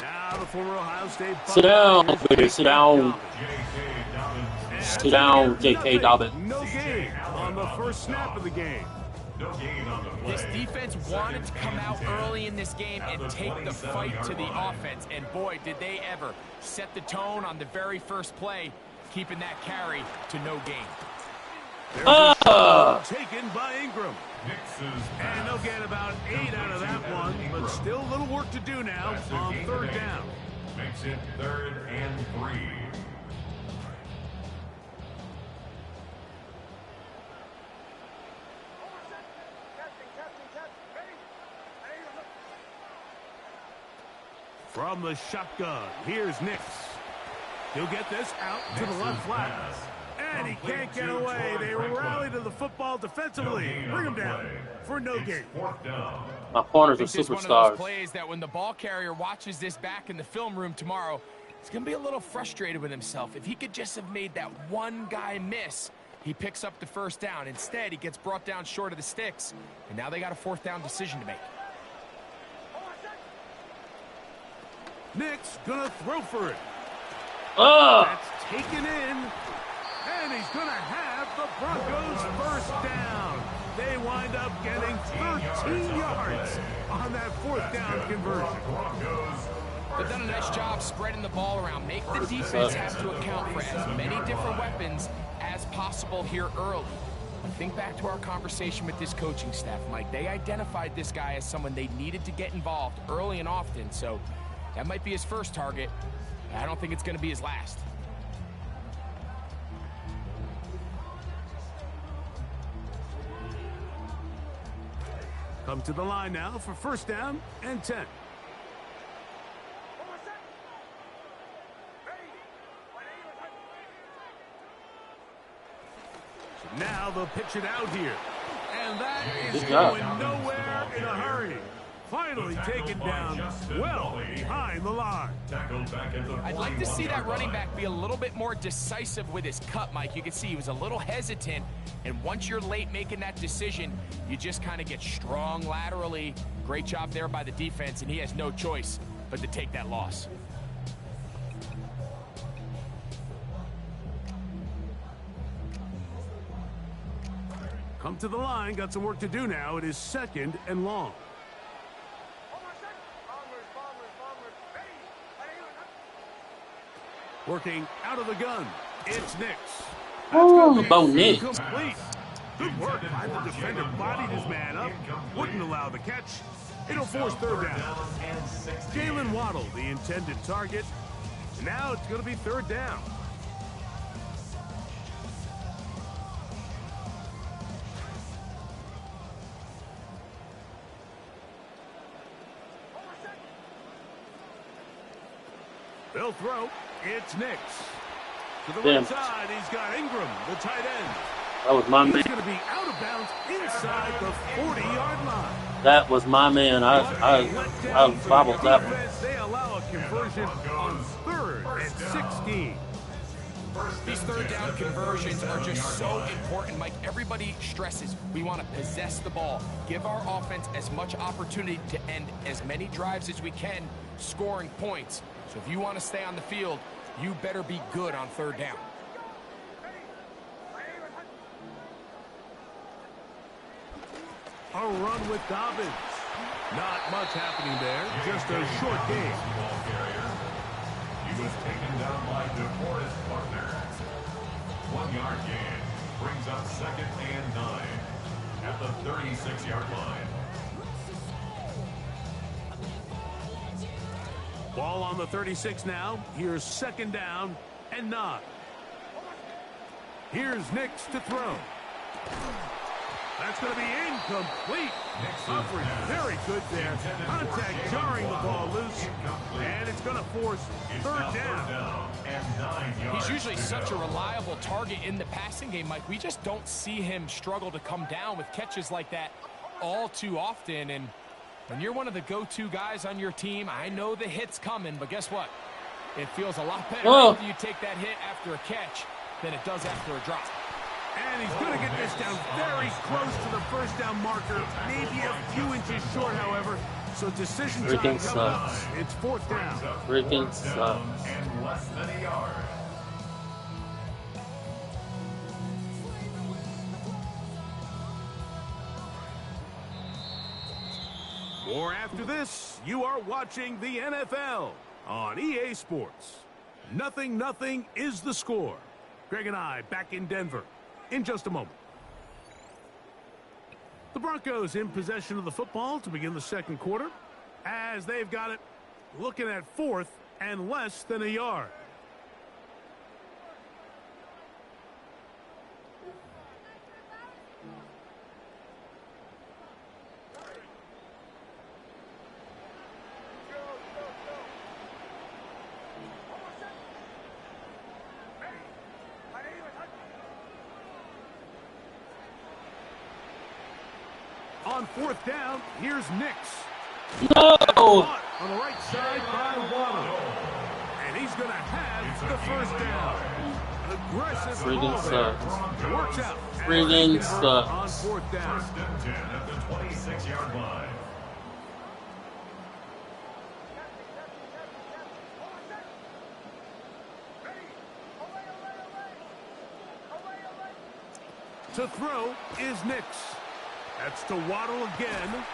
Now the former Ohio State. Sit down, baby. Sit down. Sit down, J.K. Dobbins. No gain on the first snap of the game. This defense wanted to come out early in this game and take the fight to the offense. And boy, did they ever set the tone on the very first play, keeping that carry to no gain. Taken by Ingram. And they'll get about 8 out of that one, but still a little work to do now on 3rd down. Makes it 3rd and 3. From the shotgun, here's Nix. He'll get this out to the left flat. And he can't get away. They rally to the football defensively. Bring him down for no gain. My corners are This is one of superstars. those plays that when the ball carrier watches this back in the film room tomorrow, he's going to be a little frustrated with himself. If he could just have made that one guy miss, he picks up the first down. Instead, he gets brought down short of the sticks, and now they got a fourth down decision to make. Nix gonna throw for it. Oh! That's taken in. And he's gonna have the Broncos first down. They wind up getting 13 yards on that fourth down conversion. They've done a nice job spreading the ball around. Make the defense have to account for as many different weapons as possible here early. But think back to our conversation with this coaching staff, Mike. They identified this guy as someone they needed to get involved early and often. So that might be his first target. I don't think it's going to be his last. Come to the line now for first down and 10. So now they'll pitch it out here. And that is going nowhere in a hurry. Finally taken down well behind the line. I'd like to see that running back be a little bit more decisive with his cut, Mike. You can see he was a little hesitant, and once you're late making that decision, you just kind of get strong laterally. Great job there by the defense, and he has no choice but to take that loss. Come to the line, got some work to do now. It is second and long. Working out of the gun, it's Nix. Oh, Bo Nix. Complete. Good work by the defender. Bodied his man up. Wouldn't allow the catch. It'll force third down. Jalen Waddle, the intended target. Now it's going to be third down. They'll throw. It's Nix. To the right side, he's got Ingram, the tight end. That was my man. He's going to be out of bounds inside the 40-yard line. That was my man. I bobbled that one. They allow a conversion on 3rd and 16. These third down conversions are just so important, Mike. Everybody stresses we want to possess the ball, give our offense as much opportunity to end as many drives as we can, scoring points. So if you want to stay on the field, you better be good on third down. A run with Dobbins. Not much happening there. Just a short game. He was taken down by DeForest Buckner. 1 yard gain brings up 2nd and 9 at the 36-yard line. Ball on the 36 now. Here's 2nd down and 9. Here's Nix to throw. That's going to be incomplete. Coverage very good there. Contact jarring the ball loose. And it's going to force third down. He's usually such a reliable target in the passing game, Mike. We just don't see him struggle to come down with catches like that all too often. And when you're one of the go-to guys on your team, I know the hit's coming, but guess what? It feels a lot better after you take that hit after a catch than it does after a drop. And he's going to get this down very close to the first down marker. Maybe a few inches short, however. So decision time coming up. It's 4th down. Freaking sucks. And less than a yard. More after this. You are watching the NFL on EA Sports. 0-0 is the score. Greg and I back in Denver in just a moment. The Broncos in possession of the football to begin the second quarter, as they've got it looking at 4th and less than a yard. On fourth down, here's Nix. No! On the right side by Waddle. And he's going to have the first down. Aggressive Friggin' sucks. Works out. Friggin' sucks. On fourth down. First and 10 at the 26-yard line. To throw is Nix. That's to Waddle again.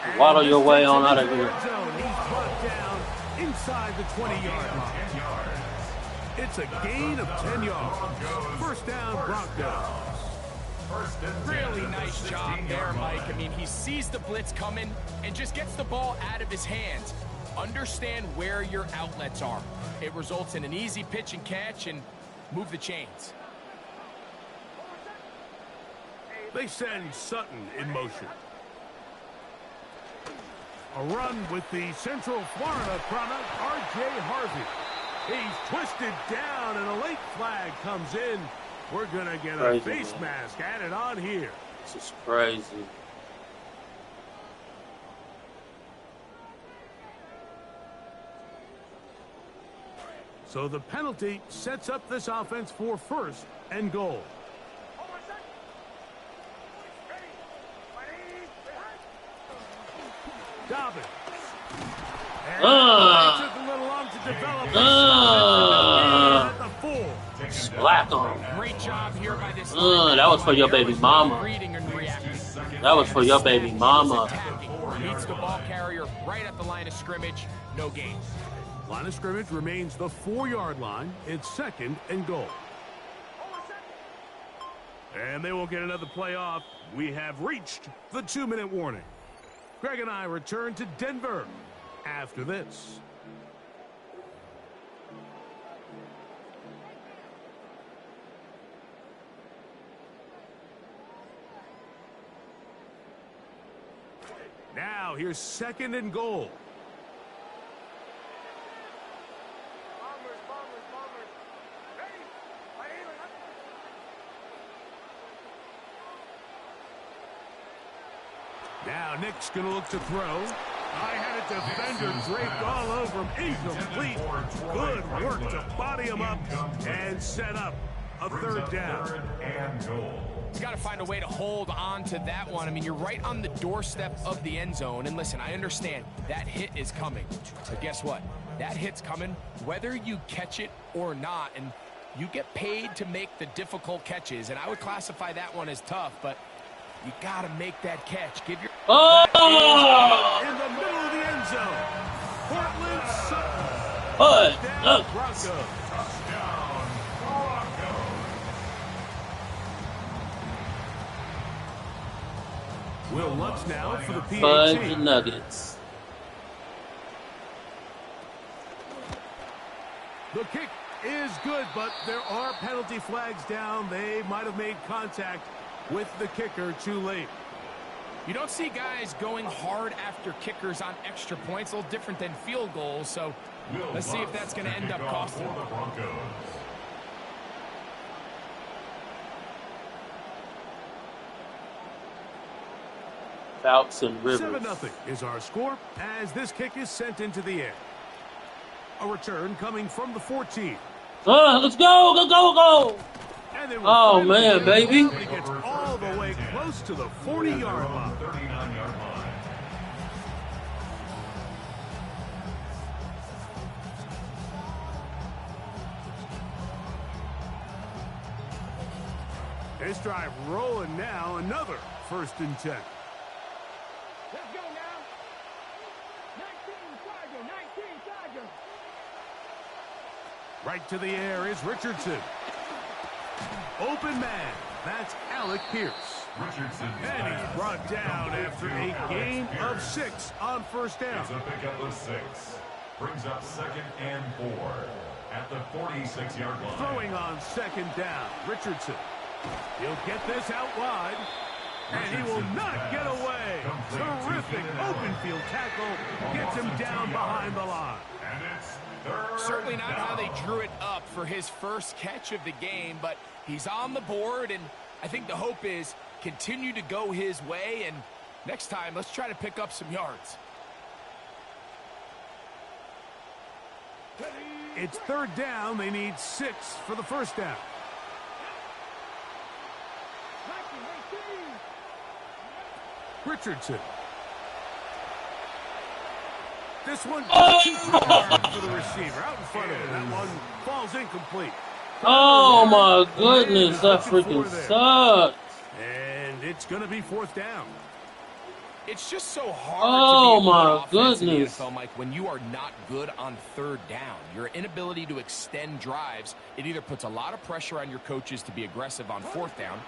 And Waddle your this way takes on him out of into the here. red zone. He's brought down inside the 20-yard line. 10 yards. It's a gain of 10 yards. First down, Broncos. First and 10 Really at the nice job 16-yard there, line. Mike. I mean, he sees the blitz coming and just gets the ball out of his hands. Understand where your outlets are. It results in an easy pitch and catch and move the chains. They send Sutton in motion. A run with the Central Florida product, R.J. Harvey. He's twisted down, and a late flag comes in. We're going to get a face mask added on here. This is crazy. So the penalty sets up this offense for first and goal. Dobbins. And it took a little long to develop. At the full. Slack on. Great job here by this That was for your baby mama. reading and reacting. That was for your baby mama. Attacking. Meets the ball carrier right at the line of scrimmage. No gain. Line of scrimmage remains the 4-yard line. It's second and goal. And they will get another play off. We have reached the 2-minute warning. Greg and I return to Denver after this. Now here's second and goal. Now Nick's going to look to throw. I had a defender draped all over him. Incomplete. Good work to body him up and set up a third down. And goal. He's got to find a way to hold on to that one. I mean, you're right on the doorstep of the end zone. And listen, I understand that hit is coming. But guess what? That hit's coming whether you catch it or not. And you get paid to make the difficult catches. And I would classify that one as tough, but you got to make that catch. Give your... In the middle of the end zone. Portland Sutton. Touchdown, Broncos. Touchdown, Broncos. Will Lutz now for the Fudge PAT. Nuggets. The kick is good, but there are penalty flags down. They might have made contact with the kicker too late. You don't see guys going hard after kickers on extra points. A little different than field goals. So let's see if that's going to end up costing. For the Broncos. Fouts and Rivers. 7-0 is our score as this kick is sent into the air. A return coming from the 14. Let's go, go, go, go. And they will Oh, finally man, get it baby. down, but he gets all the way close to the 40-yard line. 39-yard line. This drive rolling now. Another first and 10. Let's go now. 19 Tiger. Right to the air is Richardson. Open man. That's Alec Pierce. Richardson. And he's brought down after a gain of 6 on first down. It's a pickup of 6. Brings up second and 4 at the 46-yard line. Throwing on second down. Richardson. He'll get this out wide. And he will not get away. Terrific open field tackle. Gets him down behind the line. And it's third Certainly not how they down. drew it up for his first catch of the game, but he's on the board, and I think the hope is continue to go his way, and Next time, let's try to pick up some yards. It's third down. They need 6 for the first down. Richardson. This one too far for the receiver. Out in front of him. That one falls incomplete. Oh my goodness, that freaking sucks. And it's going to be fourth down. It's just so hard Oh to be my a good offense in the goodness. NFL, Mike, when you are not good on third down. Your inability to extend drives, it either puts a lot of pressure on your coaches to be aggressive on fourth down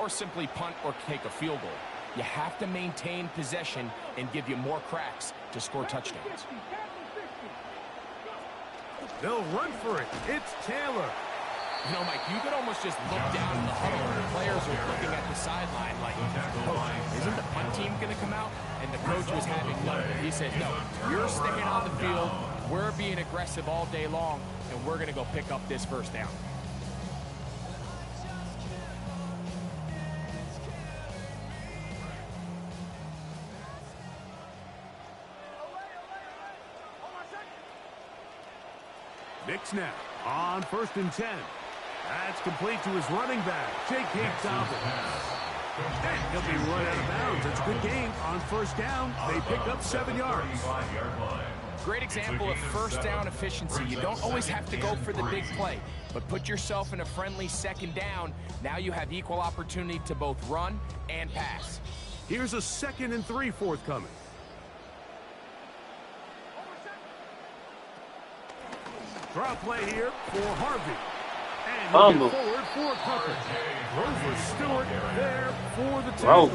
or simply punt or take a field goal. You have to maintain possession and give you more cracks to score touchdowns. They'll run for it. It's Taylor. You know, Mike, you could almost just look down in the huddle and the players are looking at the sideline like, Coach, isn't the punt team going to come out? And the coach was having none of it. He said, no, you're staying on the field. We're being aggressive all day long, and we're going to go pick up this first down. Nick snap on 1st and 10. That's complete to his running back, J.K. Dobbins. And he'll be run out of bounds. It's a good game on first down. They pick up 7 yards. Great example of first down efficiency. You don't always have to go for the big play, but put yourself in a friendly second down. Now you have equal opportunity to both run and pass. Here's a 2nd and 3 forthcoming. Draw play here for Harvey. And moving forward for Tucker. Rover Stewart there for the tackle.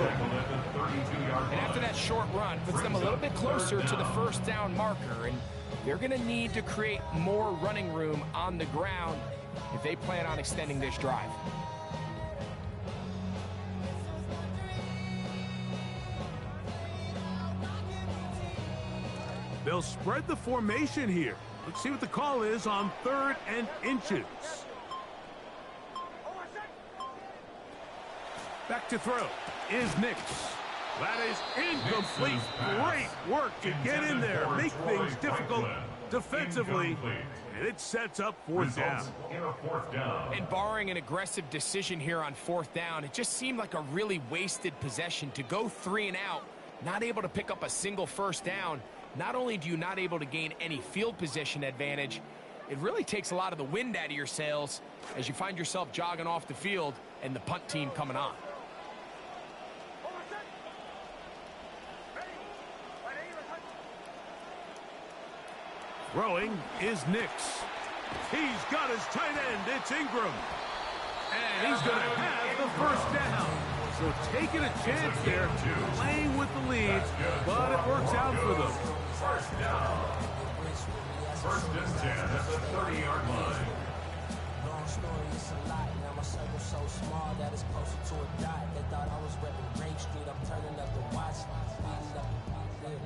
And after that short run, puts them a little bit closer to the first down marker. And they're going to need to create more running room on the ground if they plan on extending this drive. They'll spread the formation here. Let's see what the call is on 3rd and inches. Back to throw is Nix. That is incomplete. Great work to get in there, make things difficult defensively, and it sets up fourth down. And barring an aggressive decision here on fourth down, it just seemed like a really wasted possession to go 3 and out, not able to pick up a single first down. Not only do you not able to gain any field position advantage, it really takes a lot of the wind out of your sails as you find yourself jogging off the field and the punt team coming on. Throwing is Nix. He's got his tight end. It's Ingram. And he's going to have the first down. So taking a chance there, playing with the lead, but it works out for them. First down. 1st and 10 at the 30-yard line. Long story, it's a lot. Now my circle so small that it's closer to a dot. They thought I was repping Grape Street. I'm turning up the watch. Speeding up the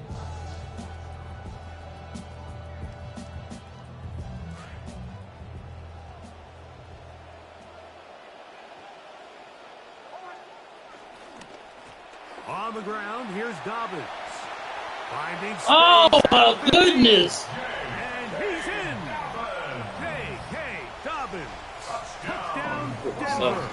On the ground, here's Dobbins. Finding space. Oh my goodness. And he's in. J.K. Dobbins. Touchdown, Denver.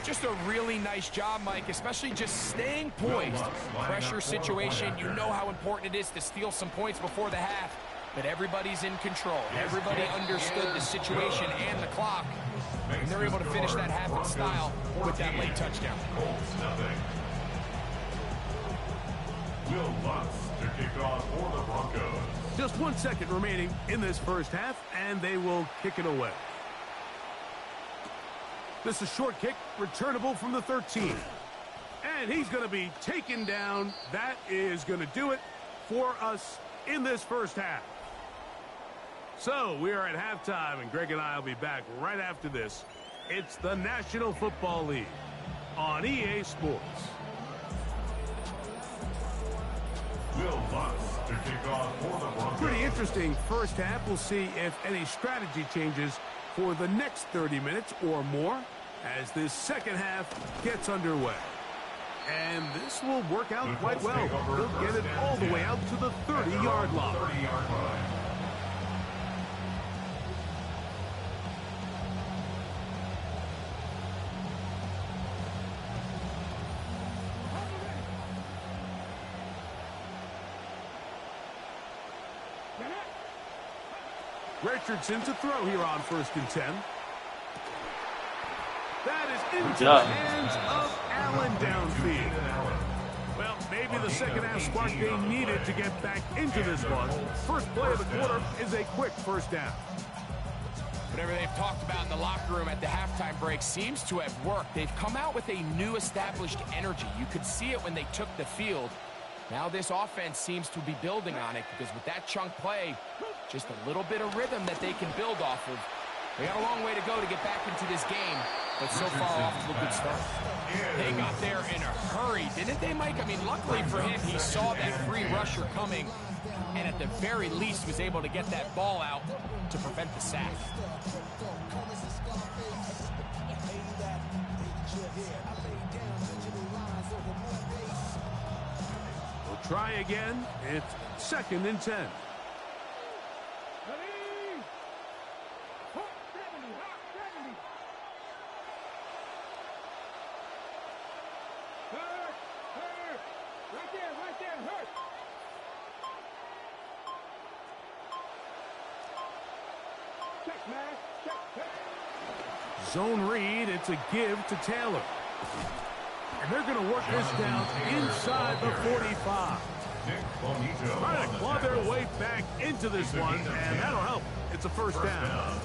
Just a really nice job, Mike, especially just staying poised. Pressure situation, you know how important it is to steal some points before the half, but everybody's in control. Everybody understood the situation and the clock, and they're able to finish that half in style with that late touchdown. Colts nothing. Will Lutz to kick off for the Broncos. Just 1 second remaining in this first half, and they will kick it away. This is a short kick, returnable from the 13. And he's going to be taken down. That is going to do it for us in this first half. So we are at halftime, and Greg and I will be back right after this. It's the National Football League on EA Sports. Will Lutz to kick off for the Broncos. Pretty interesting first half. We'll see if any strategy changes for the next 30 minutes or more as this second half gets underway. And this will work out quite well. They'll get it all the way out to the 30-yard line. Richardson to throw here on 1st and 10. That is into the hands of Allen downfield. Well, maybe the second half spark they needed to get back into this one. First play of the quarter is a quick 1st down. Whatever they've talked about in the locker room at the halftime break seems to have worked. They've come out with a new established energy. You could see it when they took the field. Now this offense seems to be building on it because with that chunk play, just a little bit of rhythm that they can build off of. They got a long way to go to get back into this game, but so far off to a good start. They got there in a hurry, didn't they, Mike? I mean, luckily for him, he saw that free rusher coming, and at the very least was able to get that ball out to prevent the sack. We'll try again. It's 2nd and 10. Zone read, it's a give to Taylor. And they're going to work this down inside the 45. Trying to claw their way back into this one, and that'll help. It's a 1st down.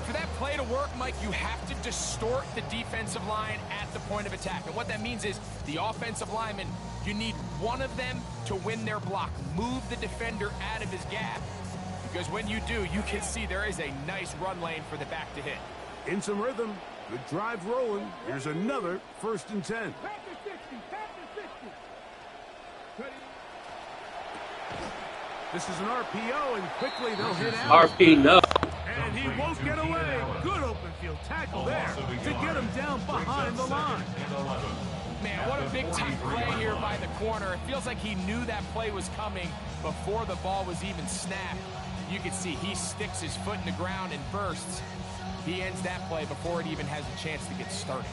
For that play to work, Mike, you have to distort the defensive line at the point of attack. And what that means is the offensive lineman, you need one of them to win their block. Move the defender out of his gap. Because when you do, you can see there is a nice run lane for the back to hit. In some rhythm, good drive rolling. Here's another 1st and 10. This is an RPO, and quickly they'll hit out. RP, no. And he won't get away. Good open field tackle there to get him down behind the line. Man, what a big-time play here by the corner. It feels like he knew that play was coming before the ball was even snapped. You can see he sticks his foot in the ground and bursts. He ends that play before it even has a chance to get started.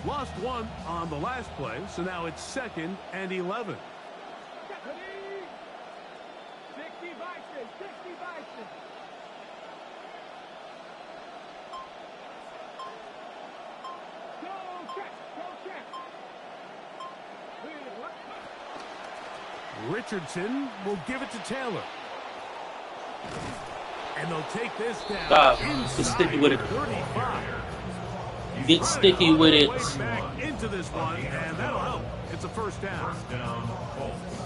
Lost one on the last play, so now it's 2nd and 11. 60 Bison, 60 Bison. Go check, go check. Richardson will give it to Taylor. And they'll take this down Get sticky with it. 35. Get sticky with it. Back into this one, and that'll help. It's a 1st down.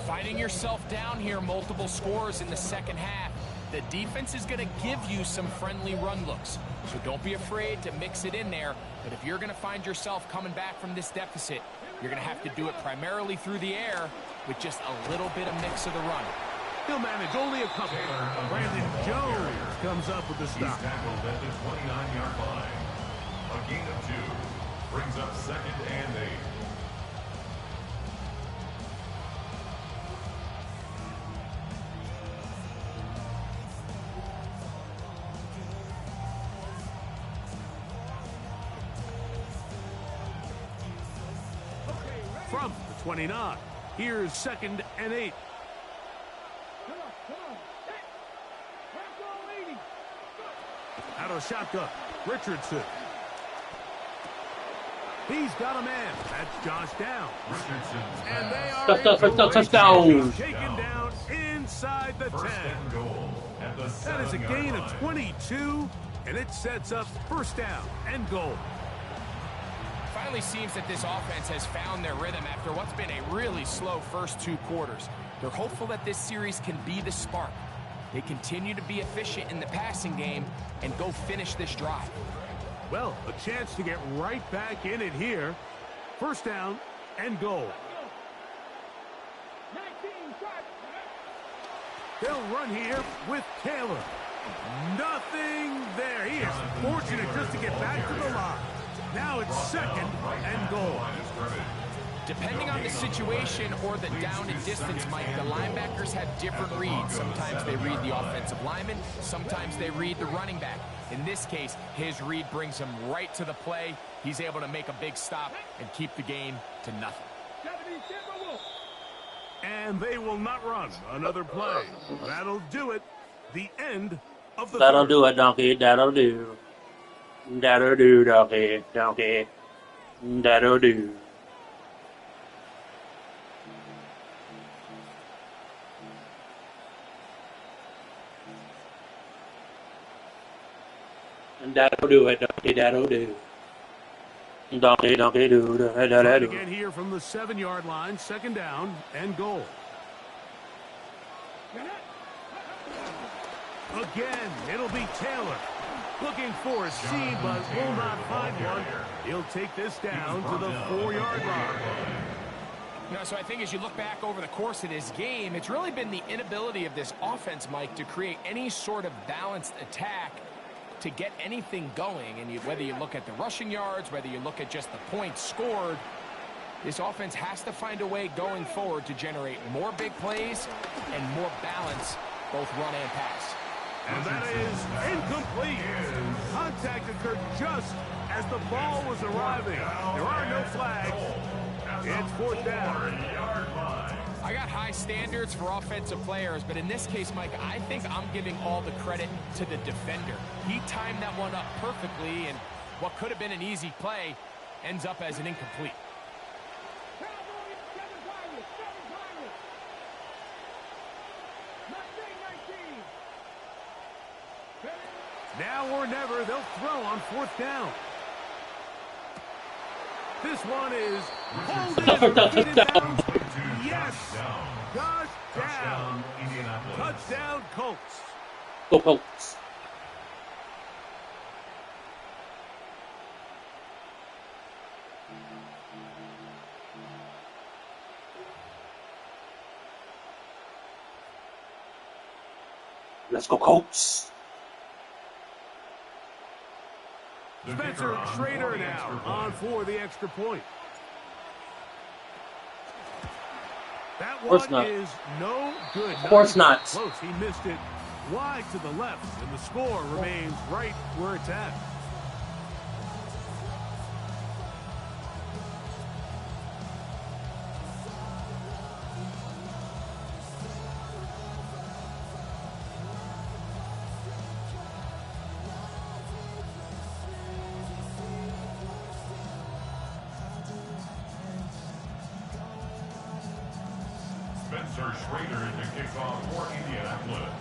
Finding yourself down here, multiple scores in the second half. The defense is going to give you some friendly run looks. So don't be afraid to mix it in there. But if you're going to find yourself coming back from this deficit, you're going to have to do it primarily through the air with just a little bit of mix of the run. He'll manage only a couple. Brandon Jones comes up with the stop. He's tackled at the 29-yard line. A gain of 2 brings up 2nd and 8. From the 29, here's 2nd and 8. Out of shotgun, Richardson. He's got a man. That's Josh down. And they are touchdown. taken down inside the 10. That is a gain of 22, and it sets up 1st down and goal. Finally seems that this offense has found their rhythm after what's been a really slow first 2 quarters. They're hopeful that this series can be the spark. They continue to be efficient in the passing game and go finish this drive. Well, a chance to get right back in it here. 1st down and goal. They'll run here with Taylor. Nothing there. He is fortunate just to get back to the line. Now it's second and goal. Depending on the situation or the down and distance, Mike, the linebackers have different reads. Sometimes they read the offensive lineman. Sometimes they read the running back. In this case, his read brings him right to the play. He's able to make a big stop and keep the game to nothing. And they will not run another play. That'll do it. The end of the That'll third. do it, donkey. That'll do. That'll do, donkey. Donkey. That'll do. And that'll do it, donkey. That'll do. Donkey, donkey, do. Try to get here from the 7-yard line, second down and goal. Again, it'll be Taylor. Looking for a seam, but will not find one. He'll take this down to the 4-yard line. You know, so I think as you look back over the course of this game, it's really been the inability of this offense, Mike, to create any sort of balanced attack to get anything going. And whether you look at the rushing yards, whether you look at just the points scored, this offense has to find a way going forward to generate more big plays and more balance, both run and pass. And that is incomplete. Contact occurred just as the ball was arriving. There are no flags. It's fourth down. I got high standards for offensive players, but in this case, Mike, I think I'm giving all the credit to the defender. He timed that one up perfectly, and what could have been an easy play ends up as an incomplete. Now or never, they'll throw on fourth down. This one is holding. Yes. Touchdown. Touchdown, Colts. Go Colts. Let's go Colts. Spencer Schrader now on for the extra point. That one is no good. Of course not. Close. He missed it wide to the left, and the score remains right where it's at. Spencer Schrader to kick off for Indianapolis.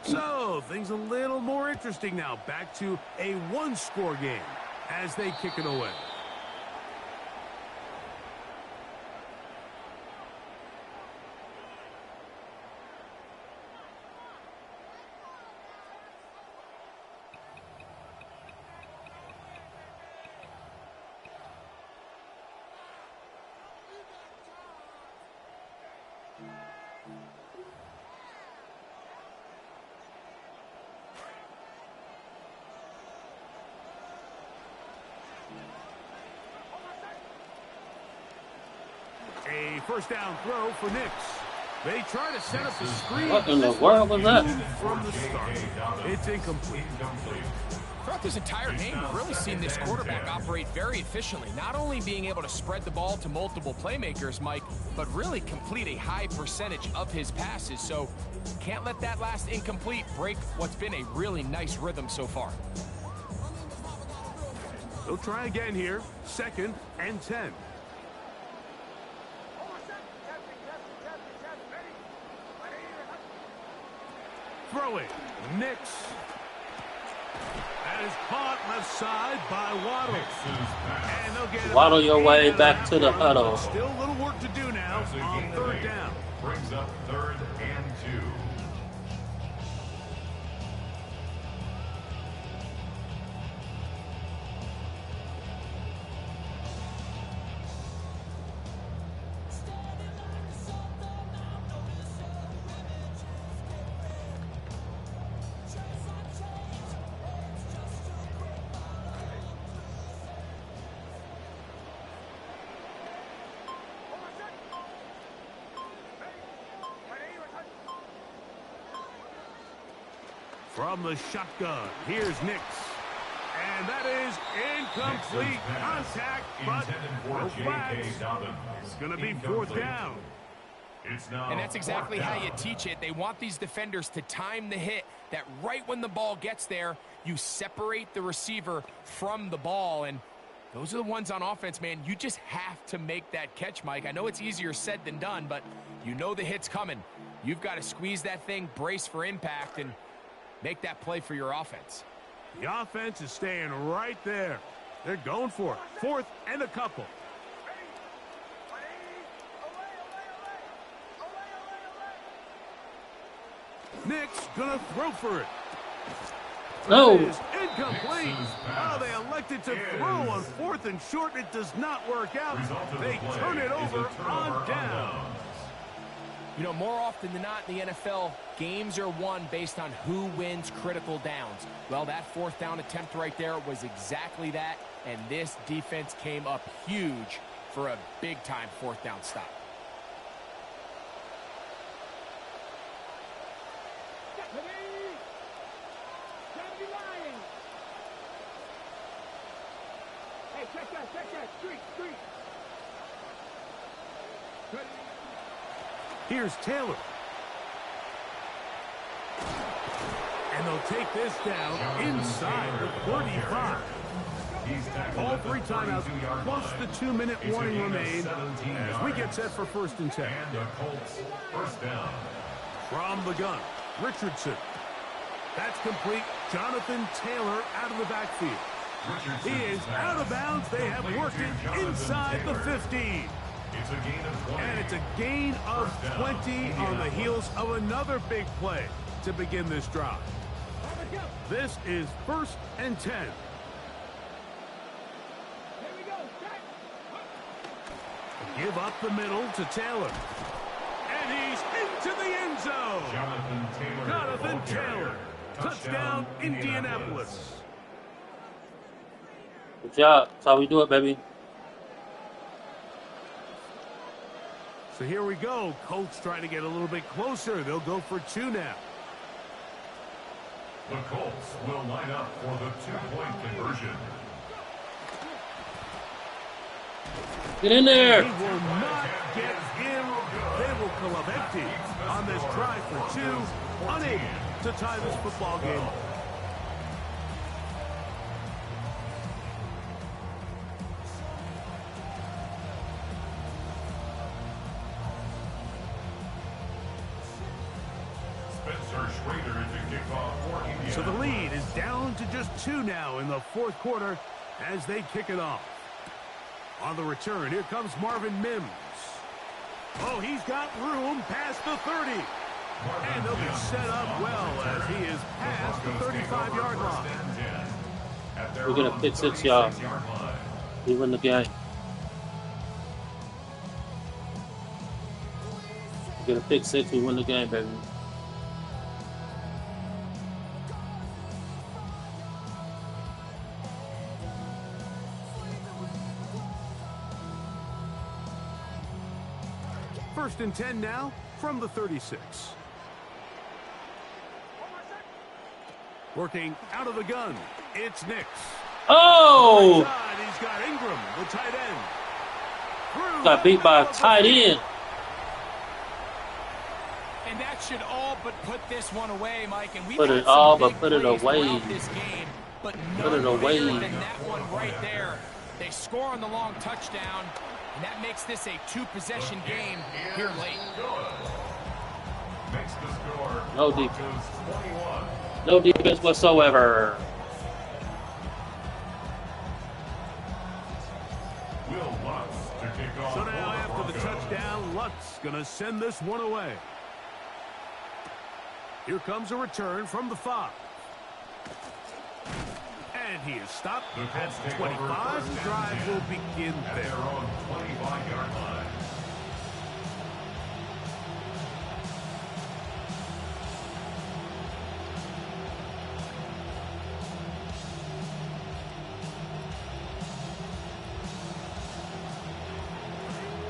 So, things a little more interesting now. Back to a one-score game as they kick it away. A first down throw for Knicks. They try to set up the screen. What in the world was that? From the start. It's incomplete. Throughout this entire game, we've really seen this quarterback operate very efficiently, not only being able to spread the ball to multiple playmakers, Mike, but really complete a high percentage of his passes. So can't let that last incomplete break what's been a really nice rhythm so far. They'll try again here. Second and 10. Throw it. Knicks. That is caught left side by Waddle. And they'll get Waddle your way back to the huddle. Still a little work to do now on third down. Brings up 3rd and 2. From the shotgun, here's Nix. And that is incomplete contact, but no flags. It's going to be 4th down. And that's exactly how you teach it. They want these defenders to time the hit, that right when the ball gets there, you separate the receiver from the ball. And those are the ones on offense, man. You just have to make that catch, Mike. I know it's easier said than done, but you know the hit's coming. You've got to squeeze that thing, brace for impact, and make that play for your offense. The offense is staying right there. They're going for it. 4th and a couple. Nick's gonna throw for it. No. It is incomplete. Oh, they elected to throw on 4th and short. It does not work out. They turn it over on down. You know, more often than not in the NFL, games are won based on who wins critical downs. Well, that 4th down attempt right there was exactly that, and this defense came up huge for a big-time 4th down stop. Here's Taylor. And they'll take this down inside the 35. All 3 timeouts plus the 2-minute warning remain as we get set for 1st and 10. And the Colts, 1st down. From the gun, Richardson. That's complete. Jonathan Taylor out of the backfield. He is out of bounds. They have worked it inside the 15. It's a gain of 20. And it's a gain of 20 on the heels of another big play to begin this drive. This is 1st and 10. Give up the middle to Taylor. And he's into the end zone. Jonathan Taylor. Touchdown, Indianapolis. Good job. That's how we do it, baby. So here we go. Colts trying to get a little bit closer. They'll go for 2 now. The Colts will line up for the 2-point conversion. Get in there. He will not get in. They will come up empty on this drive for 2. Unable to tie this football game. So the lead is down to just 2 now in the 4th quarter as they kick it off. On the return, here comes Marvin Mims. Oh, he's got room past the 30. And they'll be set up well as he is past the 35-yard line. We're going to pick 6, y'all. We win the game. We're going to pick 6. We win the game, baby. First and 10 now from the 36. Working out of the gun, it's Nix. Oh! Right, he's got Ingram, the tight end. Got beat by a tight end. And that should all but put this one away, Mike. And we put it all but put it away. This game, but put it away. Than that one right there. They score on the long touchdown, and that makes this a 2-possession game here late. No defense. No defense whatsoever. going to send this one away. Here comes a return from the 5. And he is stopped at 25. The drive will begin there. They're on 25-yard line.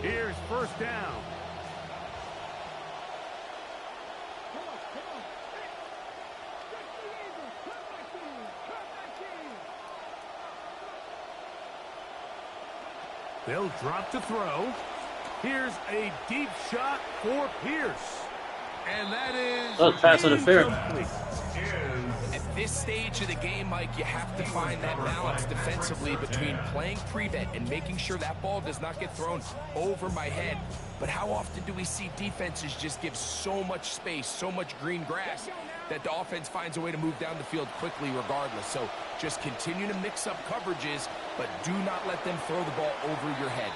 Here's first down. They'll drop to throw. Here's a deep shot for Pierce. And that is pass interference. At this stage of the game, Mike, you have to find that balance defensively between playing prevent and making sure that ball does not get thrown over my head. But how often do we see defenses just give so much space, so much green grass, that the offense finds a way to move down the field quickly regardless? So just continue to mix up coverages, but do not let them throw the ball over your head.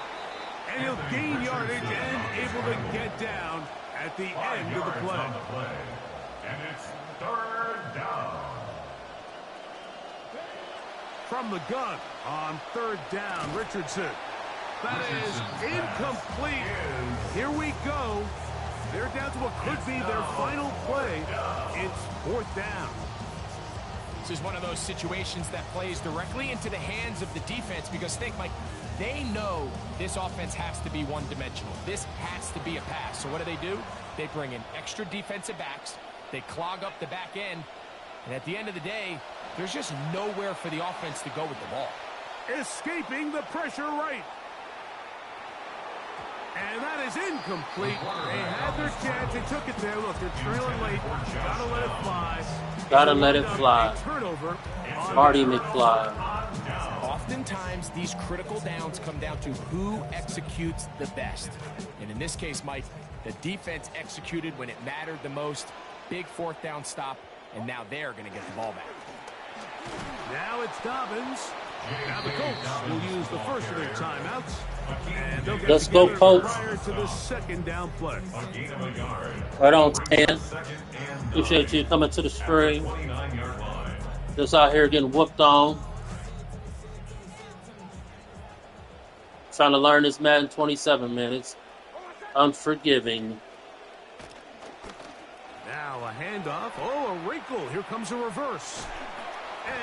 And he'll gain yardage and able to get down at the end of the play. And it's third down. From the gun on third down, Richardson. That is incomplete. Here we go. They're down to what could be their final play. It's fourth down. This is one of those situations that plays directly into the hands of the defense because think, Mike, they know this offense has to be one-dimensional. This has to be a pass. So what do? They bring in extra defensive backs. They clog up the back end. And at the end of the day, there's just nowhere for the offense to go with the ball. Escaping the pressure right. And that is incomplete. They had their chance. They took it there. Look, they're trailing late. Gotta let it fly. Gotta let it fly. Turnover. Marty McFly. Oftentimes, these critical downs come down to who executes the best. And in this case, Mike, the defense executed when it mattered the most. Big fourth down stop. And now they're going to get the ball back. Now it's Dobbins. Now the Colts will use the first of their timeouts. And they'll get Let's go, Colts. Prior to the second down play. Right on, Stan. Appreciate you coming to the stream. Just out here getting whooped on. Trying to learn this Madden 27 minutes. Unforgiving. Now a handoff. Oh, a wrinkle. Here comes a reverse.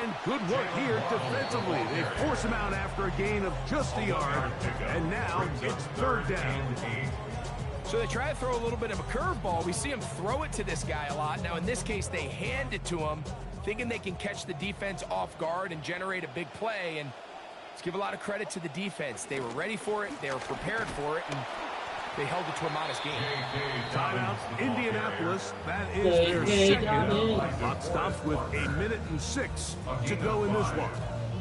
And good work here defensively. They force him out after a gain of just a yard. And now it's third down. So they try to throw a little bit of a curveball. We see him throw it to this guy a lot. Now, in this case, they hand it to him, thinking they can catch the defense off guard and generate a big play. And let's give a lot of credit to the defense. They were ready for it. They were prepared for it. And they held it to a modest game. Timeout, Indianapolis. That is their second. Clock stops with 1:06 to go in this one.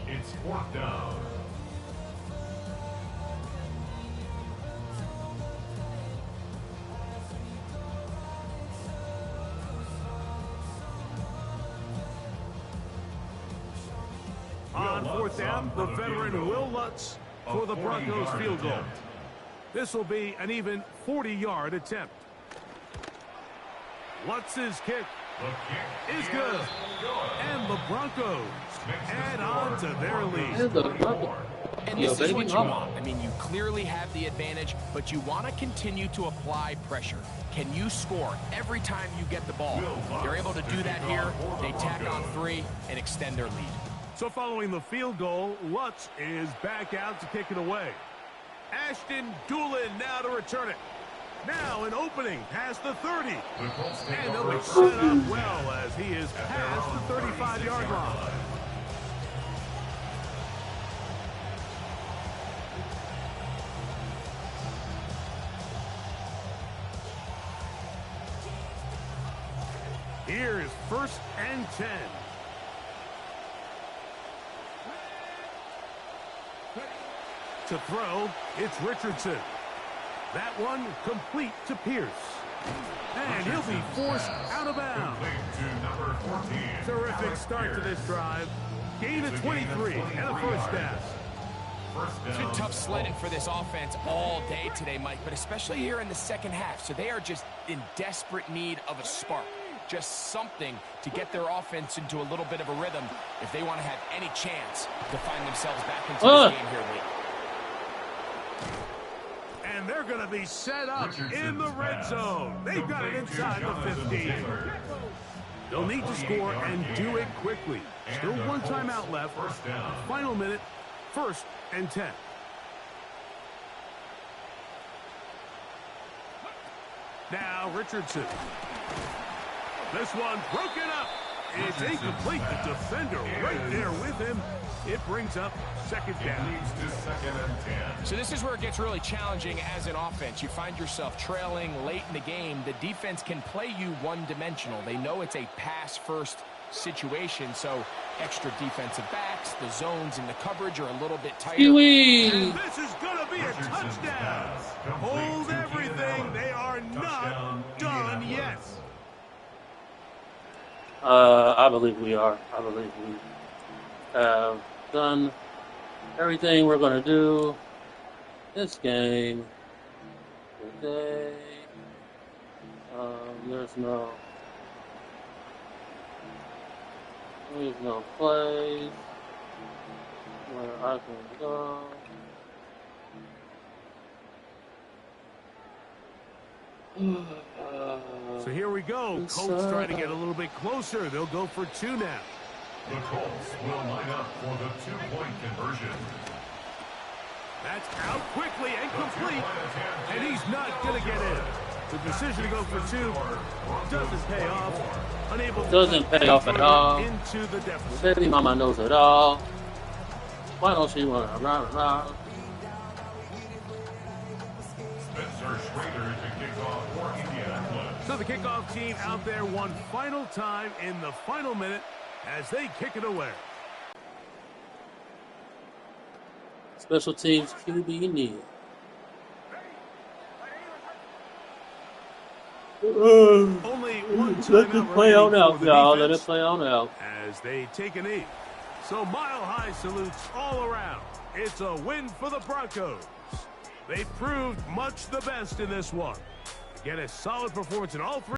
It's fourth down. On fourth down, the veteran Will Lutz for the Broncos field goal. This will be an even 40-yard attempt. Lutz's kick is good. And the Broncos add on to their lead. And this is what you want. I mean, you clearly have the advantage, but you want to continue to apply pressure. Can you score every time you get the ball? They're able to do that here. They tack on 3 and extend their lead. So following the field goal, Lutz is back out to kick it away. Ashton Doolin now to return it. Now an opening past the 30. And they'll be set up well as he is past the 35-yard line. Here's first and 10. To throw, it's Richardson. That one complete to Pierce. And he'll be forced out of bounds. Terrific start to this drive. Gain of 23 and a first down. It's been tough sledding for this offense all day today, Mike, but especially here in the second half. So they are just in desperate need of a spark, just something to get their offense into a little bit of a rhythm if they want to have any chance to find themselves back into this game here late. And they're going to be set up in the red zone. They've got it inside the 15. They'll need to score and do it quickly. Still one timeout left. Final minute, 1st and 10. Now Richardson. This one broken up. It's incomplete. The defender right there with him. It brings up 2nd down. So this is where it gets really challenging as an offense. You find yourself trailing late in the game. The defense can play you one-dimensional. They know it's a pass-first situation, so extra defensive backs, the zones and the coverage are a little bit tighter. And this is going to be a touchdown. Hold everything. They are not done yet. I believe we are. I believe we have done everything we're going to do this game today. There's no place where I can go. So here we go. Colts trying to get a little bit closer. They'll go for 2 now. The Colts will line up for the 2-point conversion. That's out quickly and complete. And he's not going to get in. The decision to go for 2 doesn't pay off. Unable to doesn't pay off at all. Into the deficit. Baby mama knows it all. Why don't she want to run around? Spencer Schrader to kick off for Indianapolis. So the kickoff team out there one final time in the final minute as they kick it away. Special teams QB need. Only one Let it play on out, y'all. Let it play on out. As they take a knee. So mile-high salutes all around. It's a win for the Broncos. They proved much the best in this one. Again, a solid performance in all 3.